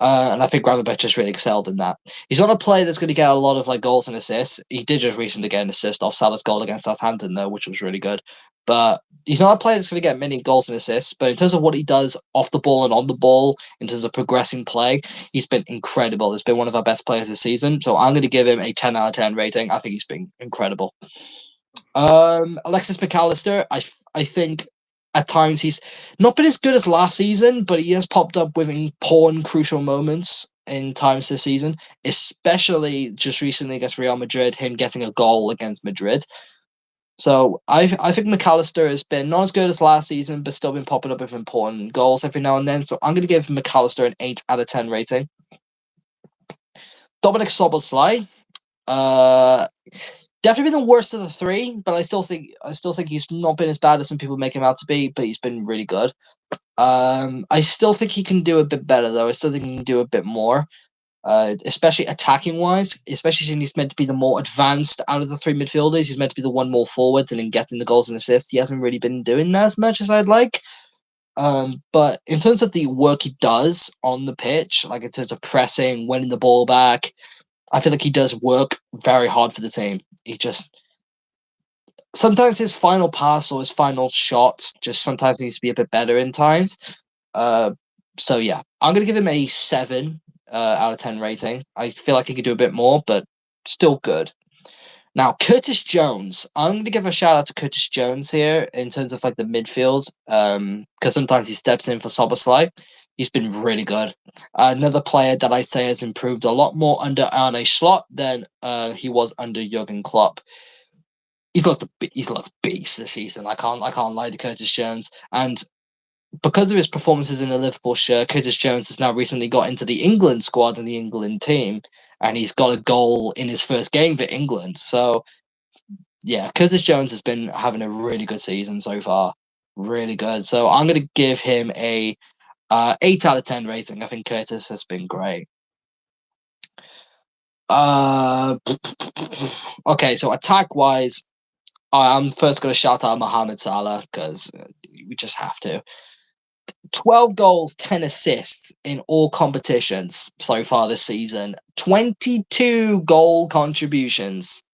And I think Gravenberch just really excelled in that. He's not a player that's going to get a lot of like goals and assists. He did just recently get an assist off Salah's goal against Southampton, though, which was really good. But he's not a player that's going to get many goals and assists. But in terms of what he does off the ball and on the ball, in terms of progressing play, he's been incredible. He's been one of our best players this season. So I'm going to give him a 10 out of 10 rating. I think he's been incredible. Alexis McAllister, I think at times he's not been as good as last season, but he has popped up with important, crucial moments in times this season, especially just recently against Real Madrid, him getting a goal against Madrid. So I think McAllister has been not as good as last season, but still been popping up with important goals every now and then. So I'm going to give McAllister an 8 out of 10 rating. Dominic Szoboszlai, definitely been the worst of the three, but I still think he's not been as bad as some people make him out to be, but he's been really good. I still think he can do a bit better though. I still think he can do a bit more. Especially attacking wise, especially since he's meant to be the more advanced out of the three midfielders. He's meant to be the one more forward and in getting the goals and assists. He hasn't really been doing that as much as I'd like. But in terms of the work he does on the pitch, like in terms of pressing, winning the ball back, I feel like he does work very hard for the team. He just sometimes his final pass or his final shots just sometimes needs to be a bit better in times. So yeah, I'm gonna give him a 7 out of 10 rating. I feel like he could do a bit more, but still good. Now Curtis Jones, I'm gonna give a shout out to Curtis Jones here in terms of like the midfield, because sometimes he steps in for Szoboszlai. He's been really good. Another player that I'd say has improved a lot more under Arne Slot than he was under Jurgen Klopp. He's looked beast this season. I can't lie to Curtis Jones. And because of his performances in the Liverpool shirt, Curtis Jones has now recently got into the England squad and the England team, and he's got a goal in his first game for England. So yeah, Curtis Jones has been having a really good season so far. Really good. So I'm gonna give him a 8 out of 10 rating. I think Curtis has been great. Okay, so attack wise, I'm first going to shout out Mohamed Salah because we just have to. 12 goals, 10 assists in all competitions so far this season. 22 goal contributions.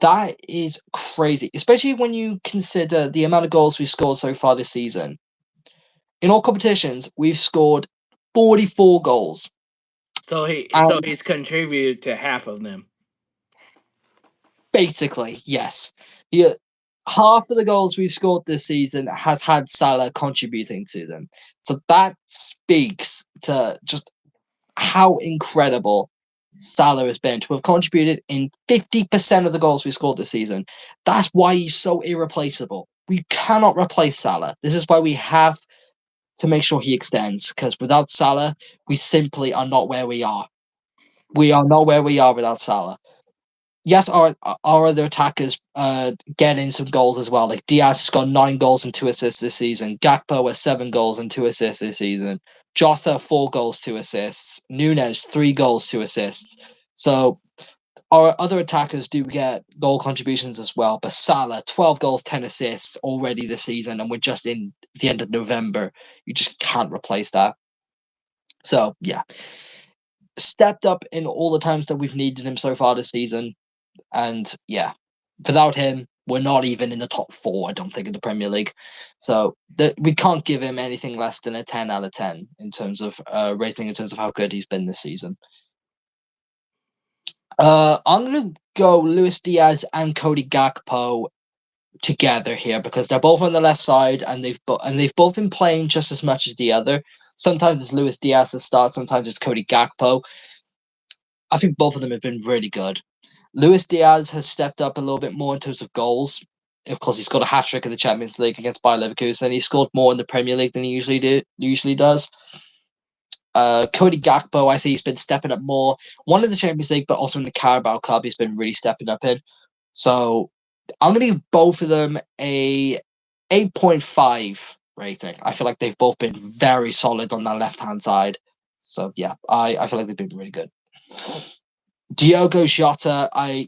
That is crazy, especially when you consider the amount of goals we've scored so far this season. In all competitions, we've scored 44 goals. So he's contributed to half of them. Basically, yes. Yeah, half of the goals we've scored this season has had Salah contributing to them. So that speaks to just how incredible Salah has been to have contributed in 50% of the goals we scored this season. That's why he's so irreplaceable. We cannot replace Salah. This is why we have to make sure he extends, because without Salah, we simply are not where we are. We are not where we are without Salah. Yes, our other attackers get in some goals as well. Like Diaz has got 9 goals and 2 assists this season. Gakpo has 7 goals and 2 assists this season. Jota 4 goals, 2 assists. Nunes 3 goals, 2 assists. So our other attackers do get goal contributions as well. But Salah, 12 goals, 10 assists already this season, and we're just in the end of November. You just can't replace that. So, yeah, stepped up in all the times that we've needed him so far this season. And yeah, without him, we're not even in the top four, I don't think, in the Premier League. So we can't give him anything less than a 10 out of 10 in terms of rating, in terms of how good he's been this season. I'm going to go Luis Diaz and Cody Gakpo together here because they're both on the left side and they've both been playing just as much as the other. Sometimes it's Luis Diaz that starts, sometimes it's Cody Gakpo. I think both of them have been really good. Luis Diaz has stepped up a little bit more in terms of goals. Of course, he's got a hat trick in the Champions League against Bayer Leverkusen. He scored more in the Premier League than he usually does. Cody Gakpo, I see he's been stepping up more. One in the Champions League, but also in the Carabao Cup, he's been really stepping up in. So I'm going to give both of them a 8.5 rating. I feel like they've both been very solid on that left-hand side. So yeah, I feel like they've been really good. Diogo Jota, I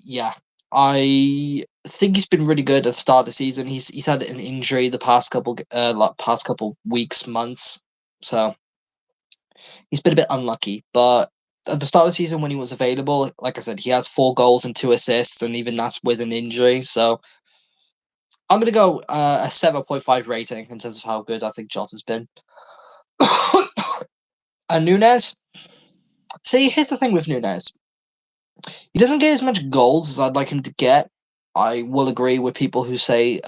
think he's been really good at the start of the season. He's had an injury the past couple weeks, months, so he's been a bit unlucky. But at the start of the season, when he was available, like I said, he has 4 goals and 2 assists, and even that's with an injury. So I'm gonna go a 7.5 rating in terms of how good I think Jota's been. And Nunes, see, here's the thing with Nunes. He doesn't get as much goals as I'd like him to get. I will agree with people who say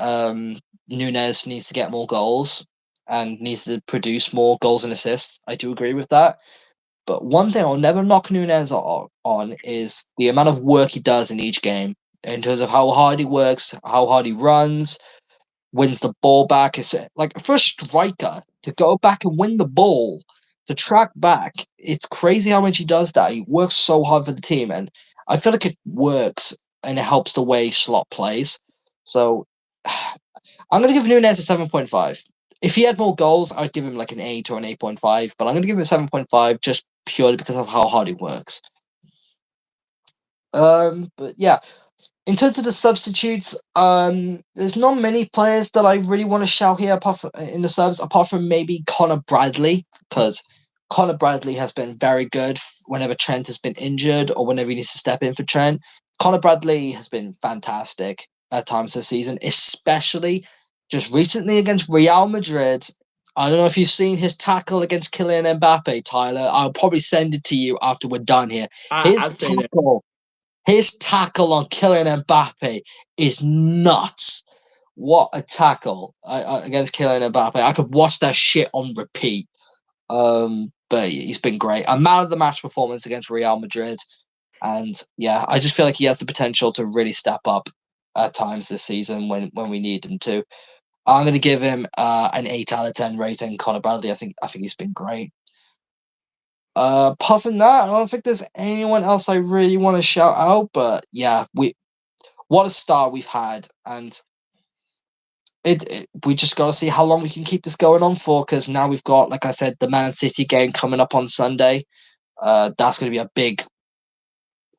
Nunes needs to get more goals and needs to produce more goals and assists. I do agree with that. But one thing I'll never knock Nunes on is the amount of work he does in each game, in terms of how hard he works, how hard he runs, wins the ball back. It's like for a striker to go back and win the ball, to track back. It's crazy how much he does that. He works so hard for the team, and I feel like it works and it helps the way Slot plays. So I'm gonna give Nunes a 7.5. If he had more goals, I'd give him like an 8 or an 8.5, but I'm gonna give him a 7.5 just purely because of how hard he works. But yeah, in terms of the substitutes, there's not many players that I really want to shout here in the subs, apart from maybe Connor Bradley, because Connor Bradley has been very good whenever Trent has been injured or whenever he needs to step in for Trent. Connor Bradley has been fantastic at times this season, especially just recently against Real Madrid. I don't know if you've seen his tackle against Kylian Mbappe, Tyler. I'll probably send it to you after we're done here. His I've seen it. tackle his tackle on Kylian Mbappe is nuts. What a tackle against Kylian Mbappe. I could watch that shit on repeat. But he's been great. A man of the match performance against Real Madrid. And yeah, I just feel like he has the potential to really step up at times this season when we need him to. I'm going to give him an 8 out of 10 rating. Connor Bradley, I think he's been great. Apart from that, I don't think there's anyone else I really want to shout out. But yeah, what a start we've had, and we just got to see how long we can keep this going on for. Because now we've got, like I said, the Man City game coming up on Sunday. That's going to be a big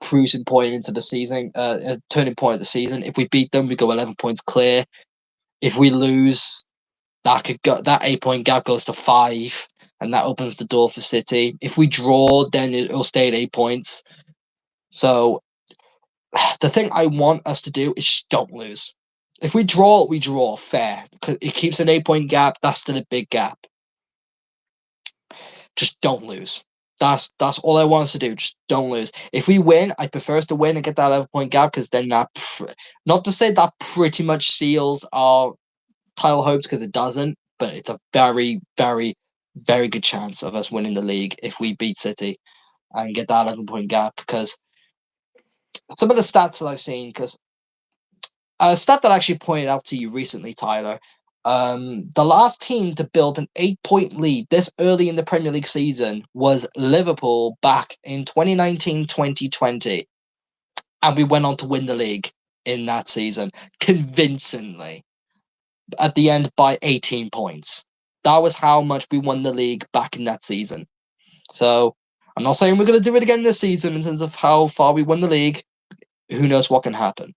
cruising point into the season, a turning point of the season. If we beat them, we go 11 points clear. If we lose, that 8 point gap goes to 5, and that opens the door for City. If we draw, then it'll stay at 8 points. So the thing I want us to do is just don't lose. If we draw fair. It keeps an 8 point gap. That's still a big gap. Just don't lose. That's all I want us to do. Just don't lose. If we win, I prefer us to win and get that 11 point gap, because then not to say that pretty much seals our title hopes, because it doesn't, but it's a very, very, very good chance of us winning the league if we beat City and get that 11 point gap. Because some of the stats that I've seen, because a stat that I actually pointed out to you recently, Tyler. The last team to build an 8 point lead this early in the Premier League season was Liverpool back in 2019-2020. And we went on to win the league in that season convincingly at the end by 18 points. That was how much we won the league back in that season. So I'm not saying we're going to do it again this season in terms of how far we won the league. Who knows what can happen?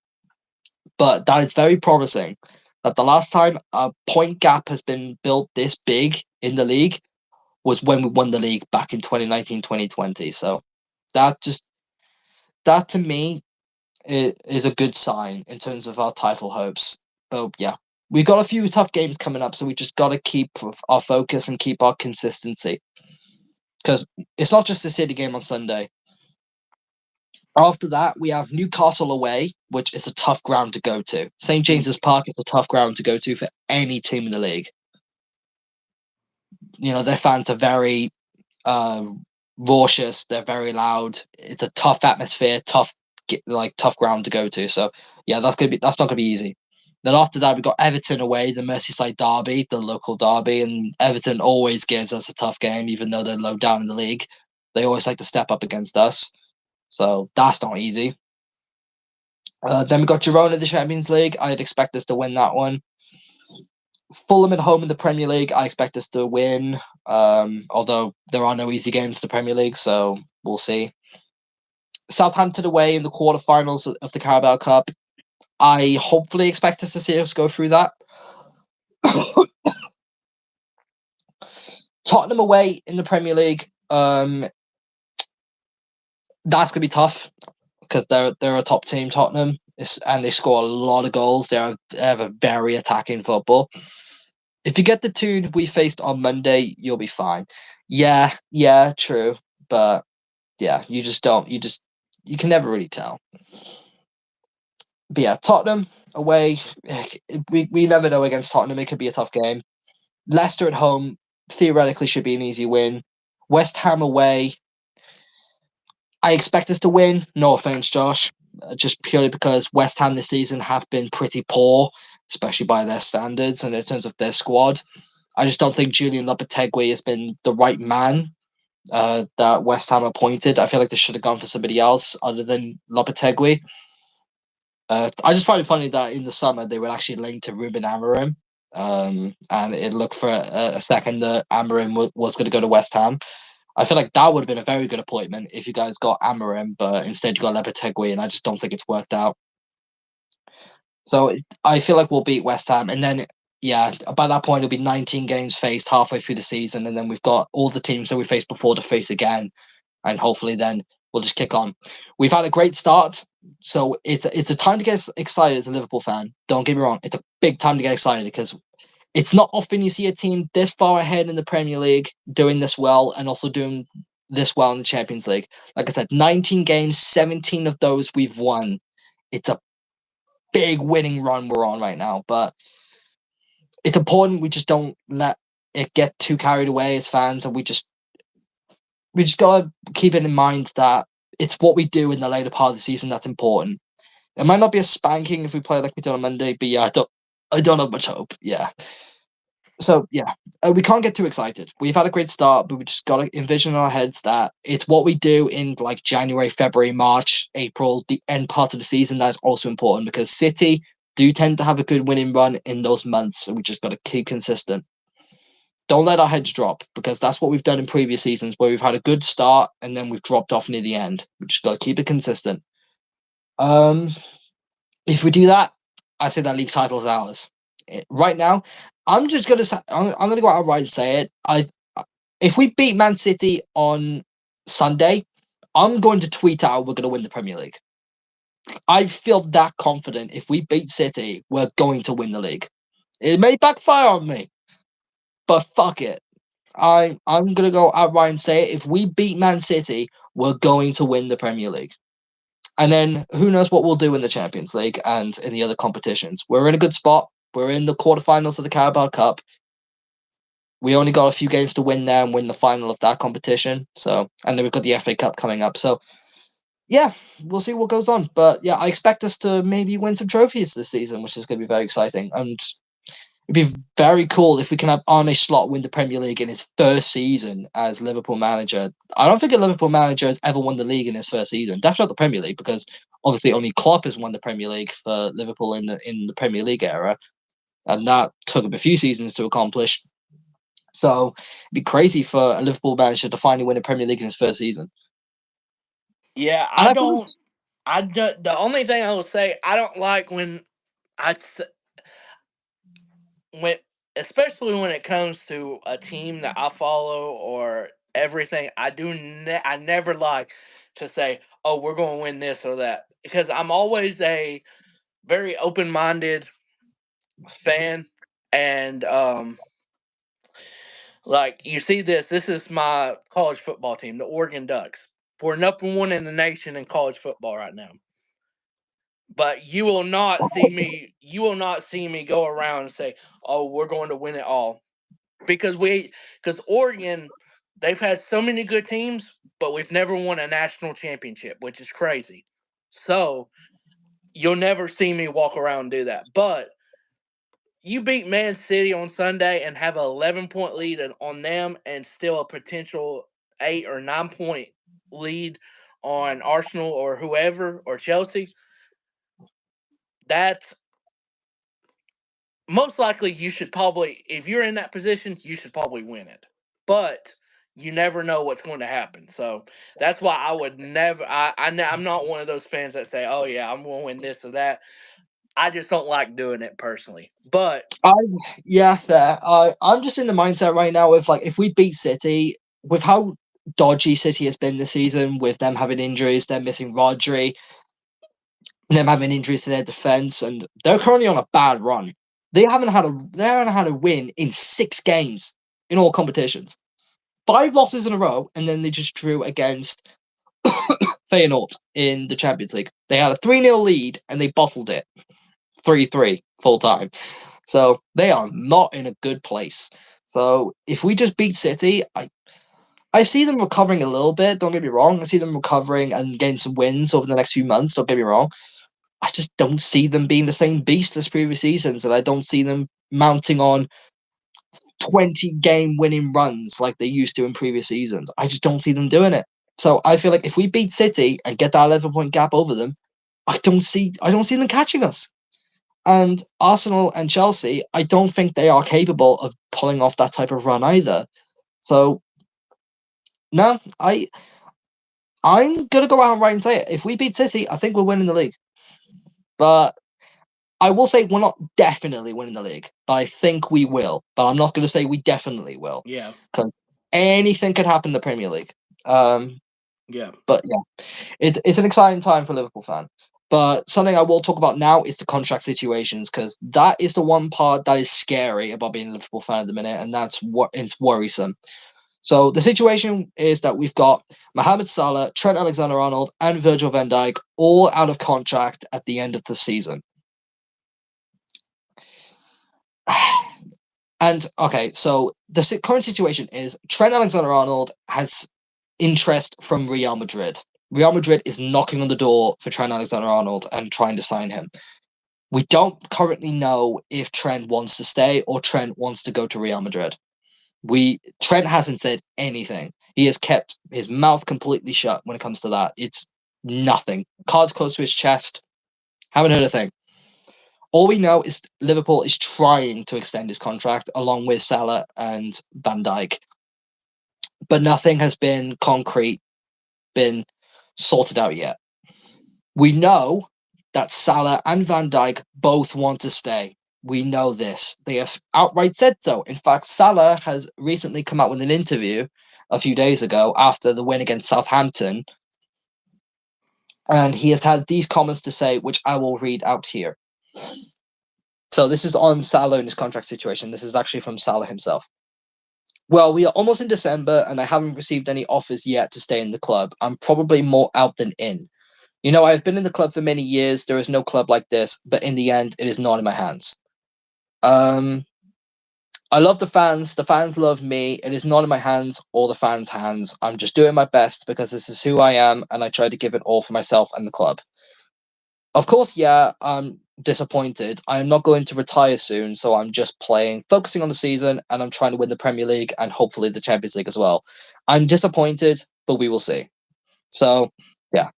But that is very promising. That the last time a point gap has been built this big in the league was when we won the league back in 2019, 2020. So that just that to me is a good sign in terms of our title hopes. But yeah, we've got a few tough games coming up, so we just got to keep our focus and keep our consistency. Because it's not just the City game on Sunday. After that, we have Newcastle away, which is a tough ground to go to. St. James's Park is a tough ground to go to for any team in the league. You know, their fans are very raucous. They're very loud. It's a tough atmosphere, tough ground to go to. So yeah, that's not gonna be easy. Then after that, we've got Everton away, the Merseyside derby, the local derby, and Everton always gives us a tough game, even though they're low down in the league. They always like to step up against us. So that's not easy. Then we got Girona in the Champions League. I'd expect us to win that one. Fulham at home in the Premier League. I expect us to win. Although there are no easy games in the Premier League, so we'll see. Southampton away in the quarterfinals of the Carabao Cup. I hopefully expect us to see us go through that. Tottenham away in the Premier League. That's gonna be tough because they're a top team, Tottenham, and they score a lot of goals. They have a very attacking football. If you get the two we faced on Monday, you'll be fine. Yeah, true, but yeah, you can never really tell. But yeah, Tottenham away, we never know against Tottenham. It could be a tough game. Leicester at home theoretically should be an easy win. West Ham away, I expect us to win. No offense, Josh, just purely because West Ham this season have been pretty poor, especially by their standards and in terms of their squad. I just don't think Julian Lopetegui has been the right man that West Ham appointed. I feel like they should have gone for somebody else other than Lopetegui. I just find it funny that in the summer they were actually linked to Ruben Amorim, and it looked for a second that Amorim was going to go to West Ham. I feel like that would have been a very good appointment if you guys got Amorim, but instead you got Lopetegui, and I just don't think it's worked out. So I feel like we'll beat West Ham, and then yeah, by that point it'll be 19 games faced halfway through the season, and then we've got all the teams that we faced before to face again, and hopefully then we'll just kick on. We've had a great start, so it's a time to get excited as a Liverpool fan. Don't get me wrong, it's a big time to get excited because it's not often you see a team this far ahead in the Premier League doing this well and also doing this well in the Champions League. Like I said, 19 games, 17 of those we've won. It's a big winning run we're on right now, but it's important we just don't let it get too carried away as fans, and we just gotta keep it in mind that it's what we do in the later part of the season that's important. It might not be a spanking if we play like we did on Monday, but yeah, I don't have much hope. Yeah. So yeah, we can't get too excited. We've had a great start, but we just got to envision in our heads that it's what we do in like January, February, March, April, the end part of the season that's also important because City do tend to have a good winning run in those months, and we just got to keep consistent. Don't let our heads drop because that's what we've done in previous seasons where we've had a good start and then we've dropped off near the end. We just got to keep it consistent. If we do that, I say that league title is ours. Right now, I'm just gonna say I'm gonna go outright and say it. If we beat Man City on Sunday, I'm going to tweet out we're gonna win the Premier League. I feel that confident. If we beat City, we're going to win the league. It may backfire on me, but fuck it. I'm gonna go outright and say it. If we beat Man City, we're going to win the Premier League. And then who knows what we'll do in the Champions League and in the other competitions. We're in a good spot. We're in the quarterfinals of the Carabao Cup. We only got a few games to win there and win the final of that competition. So, and then we've got the FA Cup coming up. So, yeah, we'll see what goes on. But yeah, I expect us to maybe win some trophies this season, which is going to be very exciting. And it'd be very cool if we can have Arne Slot win the Premier League in his first season as Liverpool manager. I don't think a Liverpool manager has ever won the league in his first season. Definitely not the Premier League, because obviously only Klopp has won the Premier League for Liverpool in the Premier League era, and that took him a few seasons to accomplish. So it'd be crazy for a Liverpool manager to finally win a Premier League in his first season. Yeah, And I I think don't. The only thing I will say, I don't like I s- when especially when it comes to a team that I follow or everything. I never like to say, "Oh, we're going to win this or that," because I'm always a very open-minded fan, and like you see this is my college football team, the Oregon Ducks. We're number one in the nation in college football right now. But you will not see me go around and say, "Oh, we're going to win it all." Because Oregon, they've had so many good teams, but we've never won a national championship, which is crazy. So, you'll never see me walk around and do that. But you beat Man City on Sunday and have an 11-point lead on them and still a potential 8 or 9-point lead on Arsenal or whoever or Chelsea. That's most likely you should probably, if you're in that position, you should probably win it. But you never know what's going to happen. So that's why I would never. I'm not one of those fans that say, "Oh yeah, I'm going to win this or that." I just don't like doing it personally. But I yeah, fair. I'm just in the mindset right now of like if we beat City with how dodgy City has been this season, with them having injuries, them missing Rodri, them having injuries to their defense, and they're currently on a bad run. They haven't had a win in 6 games in all competitions. 5 losses in a row, and then they just drew against Feyenoord in the Champions League. They had a 3-0 lead and they bottled it 3-3 full time. So they are not in a good place. So if we just beat City, I see them recovering a little bit. Don't get me wrong. I see them recovering and getting some wins over the next few months. Don't get me wrong. I just don't see them being the same beast as previous seasons, and I don't see them mounting on 20-game winning runs like they used to in previous seasons. I just don't see them doing it. So I feel like if we beat City and get that 11-point gap over them, I don't see them catching us. And Arsenal and Chelsea, I don't think they are capable of pulling off that type of run either. So no, I'm gonna go out and right and say it. If we beat City, I think we're winning the league. But I will say we're not definitely winning the league, but I think we will. But I'm not gonna say we definitely will. yeah, Because anything could happen in the Premier League. Um, yeah, but yeah, it's an exciting time for a Liverpool fan. But something I will talk about now is the contract situations, because that is the one part that is scary about being a Liverpool fan at the minute, and that's what it's worrisome. So the situation is that we've got Mohamed Salah, Trent Alexander-Arnold, and Virgil van Dijk all out of contract at the end of the season. And okay, so the current situation is Trent Alexander-Arnold has interest from Real Madrid. Real Madrid is knocking on the door for Trent Alexander-Arnold and trying to sign him. We don't currently know if Trent wants to stay or Trent wants to go to Real Madrid. Trent hasn't said anything. He has kept his mouth completely shut when it comes to that. It's nothing. Cards close to his chest. Haven't heard a thing. All we know is Liverpool is trying to extend his contract along with Salah and Van Dijk, but nothing has been concrete, been sorted out yet. We know that Salah and Van Dijk both want to stay. We know this. They have outright said so. In fact, Salah has recently come out with an interview a few days ago after the win against Southampton, and he has had these comments to say, which I will read out here. So this is on Salah and his contract situation. This is actually from Salah himself. Well, we are almost in December and I haven't received any offers yet to stay in the club. I'm probably more out than in. You know, I've been in the club for many years. There is no club like this, but in the end, it is not in my hands. Um, I love the fans. The fans love me. It is not in my hands or the fans' hands. I'm just doing my best because this is who I am and I try to give it all for myself and the club. Of course, yeah, I'm disappointed. I'm not going to retire soon, so I'm just playing, focusing on the season, and I'm trying to win the Premier League and hopefully the Champions League as well. I'm disappointed, but we will see. So, yeah.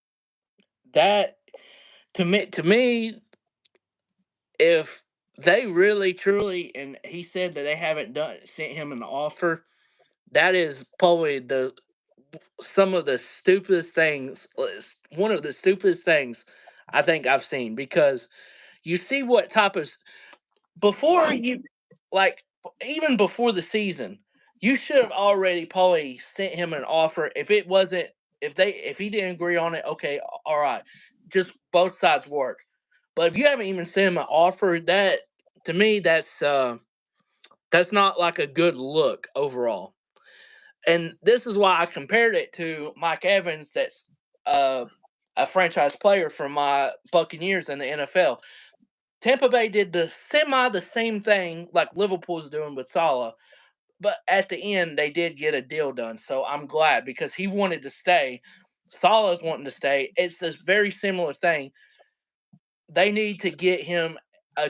that to me, if they really truly, and he said that they haven't sent him an offer. That is probably the some of the stupidest things, one of the stupidest things I think I've seen, because you see what type of, before you, like, even before the season, you should have already probably sent him an offer. If it wasn't, if he didn't agree on it, okay, all right, just both sides work. But if you haven't even sent him an offer, that, to me, that's not like a good look overall. And this is why I compared it to Mike Evans, that's uh, a franchise player for my Buccaneers in the NFL. Tampa Bay did the same thing like Liverpool's doing with Salah, but at the end they did get a deal done. So I'm glad, because he wanted to stay. Salah's wanting to stay. It's this very similar thing. They need to get him a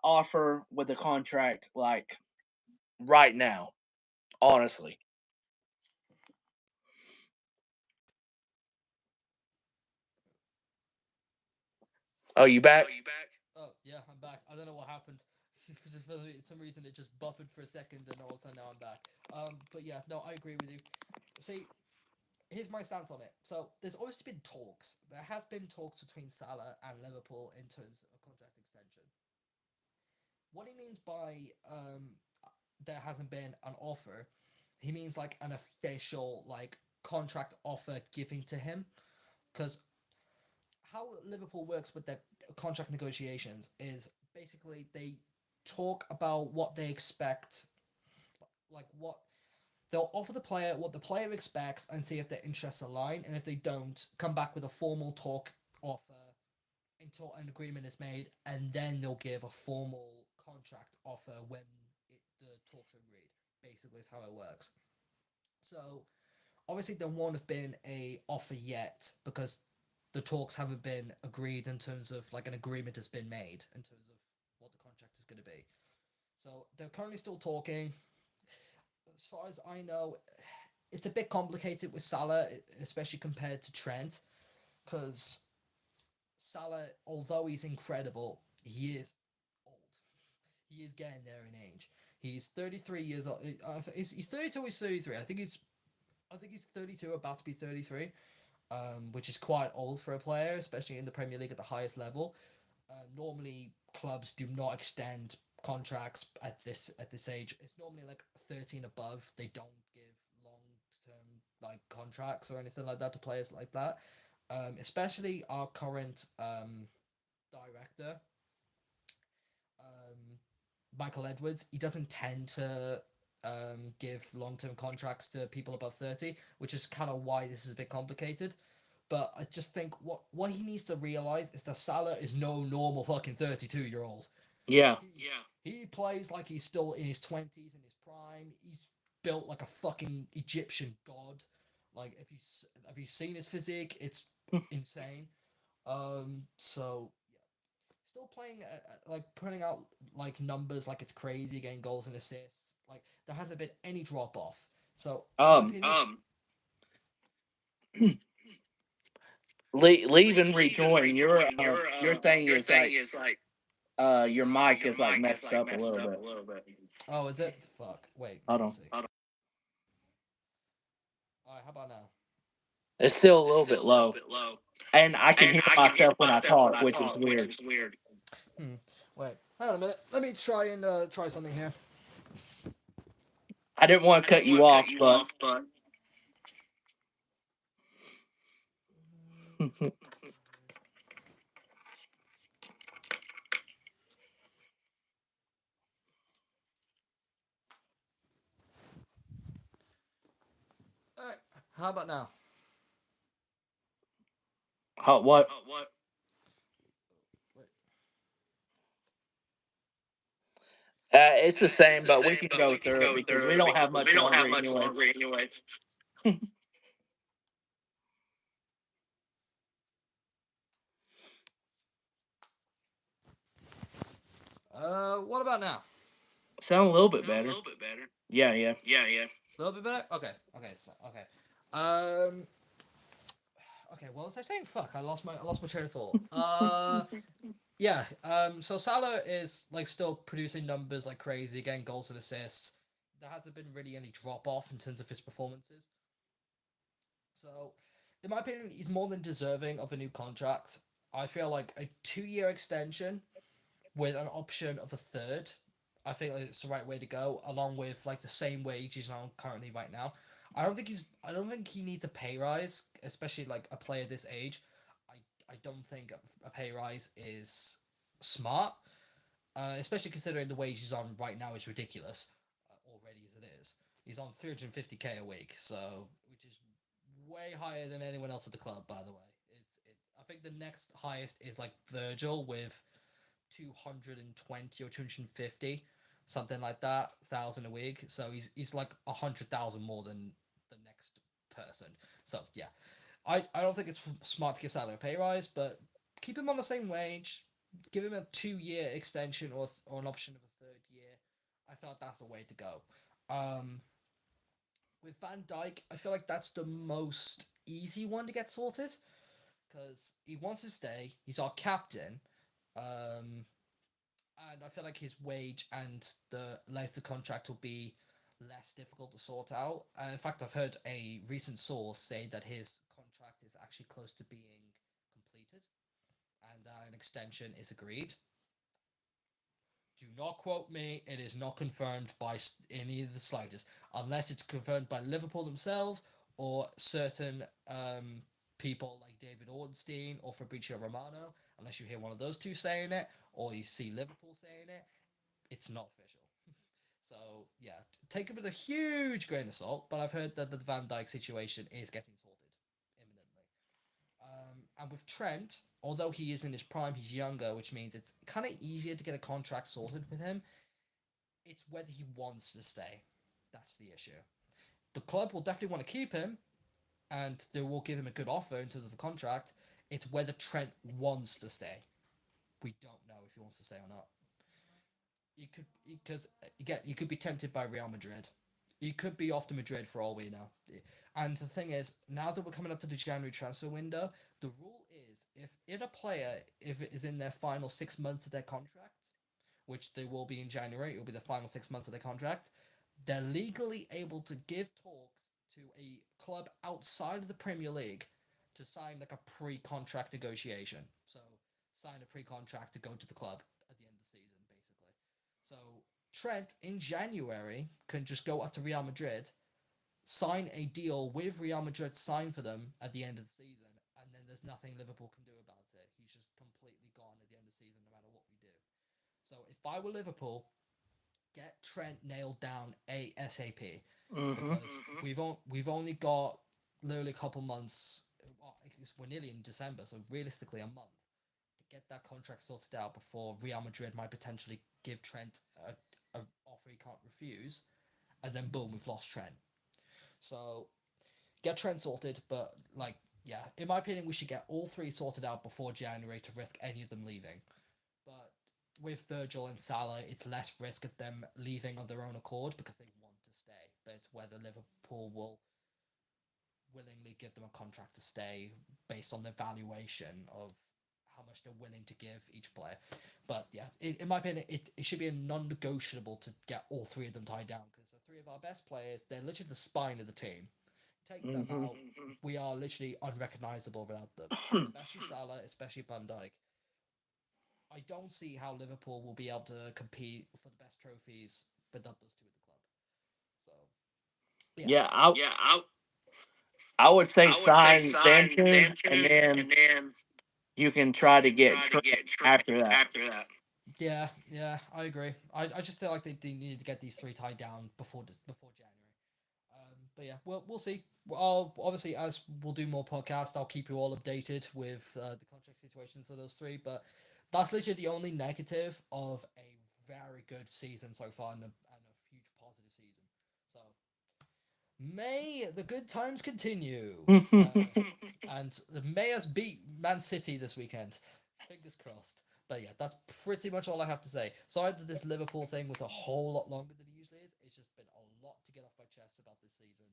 offer with a contract, like, right now. Honestly. Oh, you back? Oh yeah, I'm back. I don't know what happened. For some reason, it just buffered for a second, and all of a sudden now I'm back. But yeah, no, I agree with you. See, here's my stance on it. So there's obviously been talks. There has been talks between Salah and Liverpool in terms of contract extension. What he means by there hasn't been an offer, he means like an official like contract offer giving to him. Because how Liverpool works with their contract negotiations is basically they talk about what they expect, like what they'll offer the player what the player expects and see if their interests align, and if they don't, come back with a formal talk offer until an agreement is made, and then they'll give a formal contract offer when the talks are agreed. Basically, is how it works. So obviously there won't have been a offer yet because the talks haven't been agreed in terms of like an agreement has been made in terms of what the contract is going to be. So they're currently still talking. As far as I know, it's a bit complicated with Salah, especially compared to Trent, because Salah, although he's incredible, he is old. He is getting there in age. He's 33 years old. He's 32. He's 33. I think he's 32, about to be 33, which is quite old for a player, especially in the Premier League at the highest level. Normally, clubs do not extend contracts at this age. It's normally like 13 above. They don't give long term like contracts or anything like that to players like that. Especially our current director, um, Michael Edwards. He doesn't tend to give long term contracts to people above 30, which is kind of why this is a bit complicated. But I just think what he needs to realize is that Salah is no normal fucking 32-year-old. Yeah. He plays like he's still in his 20s, in his prime. He's built like a fucking Egyptian god. Like if you seen his physique, it's insane. So yeah, still playing like putting out like numbers like it's crazy, getting goals and assists. Like there hasn't been any drop off. So in my Um, opinion, leave and rejoin. Your thing is like, your mic is like messed up a little bit. oh, is it? Fuck. Wait, Hold let me on. see. All right, how about now? It's still a little bit low, and I can hear myself when I talk, which is weird. Hmm. Wait, hang on a minute. Let me try and try something here. I didn't want to cut you off, but All right, how about now? what? Wait. It's the same, but we can go through it because we don't have much longer anyway. What about now? Sound a little bit better. Yeah, yeah. A little bit better. Okay. Okay. So, okay. Okay. What was I saying? Fuck. I lost my train of thought. Yeah, so Salah is like still producing numbers like crazy, getting goals and assists. There hasn't been really any drop off in terms of his performances. So, in my opinion, he's more than deserving of a new contract. I feel like a 2 year extension with an option of a third, I think it's the right way to go, along with like the same wage he's on currently right now. I don't think he needs a pay rise, especially like a player this age. I I don't think a pay rise is smart, especially considering the wage he's on right now is ridiculous already as it is. He's on 350K a week, so which is way higher than anyone else at the club. By the way, it's. I think the next highest is like Virgil with 220 or 250, something like that, thousand a week. So he's like 100,000 more than the next person. So yeah, I don't think it's smart to give Salah a pay rise, but keep him on the same wage, give him a 2 year extension or an option of a third year. I feel like that's the way to go. Um, with Van Dyke, I feel like that's the most easy one to get sorted because he wants to stay. He's our captain. Um, and I feel like his wage and the length of contract will be less difficult to sort out. In fact, I've heard a recent source say that his contract is actually close to being completed and an extension is agreed. Do not quote me. It is not confirmed by any of the slightest, unless it's confirmed by Liverpool themselves or certain people like David Ornstein or Fabrizio Romano. Unless you hear one of those two saying it, or you see Liverpool saying it, it's not official. So yeah, take it with a huge grain of salt. But I've heard that the Van Dijk situation is getting sorted imminently. And with Trent, although he is in his prime, he's younger, which means it's kind of easier to get a contract sorted with him. It's whether he wants to stay. That's the issue. The club will definitely want to keep him, and they will give him a good offer in terms of the contract. It's whether Trent wants to stay. We don't know if he wants to stay or not. You could because again you could be tempted by Real Madrid. You could be off to Madrid for all we know. And the thing is, now that we're coming up to the January transfer window, the rule is if a player if it is in their final 6 months of their contract, which they will be in January, it will be the final 6 months of their contract, they're legally able to give talks to a club outside of the Premier League to sign like a pre-contract negotiation. So sign a pre-contract to go to the club at the end of the season, basically. So Trent in January can just go after Real Madrid, sign a deal with Real Madrid, sign for them at the end of the season, and then there's nothing Liverpool can do about it. He's just completely gone at the end of the season, no matter what we do. So if I were Liverpool, get Trent nailed down ASAP Hmm. because we've only got literally a couple months. Well, we're nearly in December, so realistically a month to get that contract sorted out before Real Madrid might potentially give Trent a offer he can't refuse, and then boom, we've lost Trent. So get Trent sorted, but like yeah, in my opinion, we should get all three sorted out before January to risk any of them leaving. But with Virgil and Salah, it's less risk of them leaving of their own accord because they want to stay. But it's whether Liverpool will willingly give them a contract to stay based on their valuation of how much they're willing to give each player. But yeah, in my opinion, it should be a non-negotiable to get all three of them tied down because the three of our best players, they're literally the spine of the team. Take them Hmm. out, we are literally unrecognizable without them, especially Salah, especially Van Dijk. I don't see how Liverpool will be able to compete for the best trophies without those two at the club. So yeah, Yeah, I would say I would say sign them sign two, them and two, then and then you can you try to can get try to Trent get Trent after that. after that. Yeah, yeah, I agree. I just feel like they needed to get these three tied down before January. But yeah, we'll see. I'll obviously as we'll do more podcasts, I'll keep you all updated with the contract situations of those three. But that's literally the only negative of a very good season so far and a huge positive season. So may the good times continue. And may us beat Man City this weekend. Fingers crossed. But yeah, that's pretty much all I have to say. Sorry that this Liverpool thing was a whole lot longer than it usually is. It's just been a lot to get off my chest about this season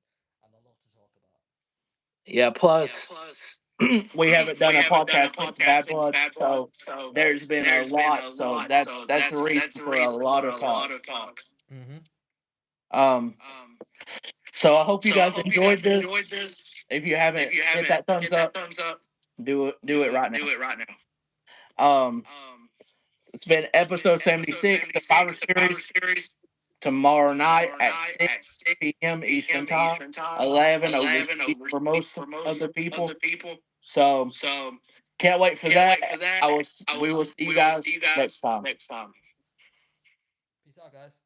and a lot to talk about. Yeah. Plus, we haven't done a podcast since Bad Blood, so there's been a lot. So that's the reason for a lot of talks. Mm-hmm. Um. So I hope you guys enjoyed this. If you haven't hit that thumbs up, do it right now. Um. It's been episode 76, Survivor Series, tomorrow night at 6 p.m. Eastern Time, 11 overseas for most of the people. So can't wait for that. We will see you guys next time. Peace out, guys.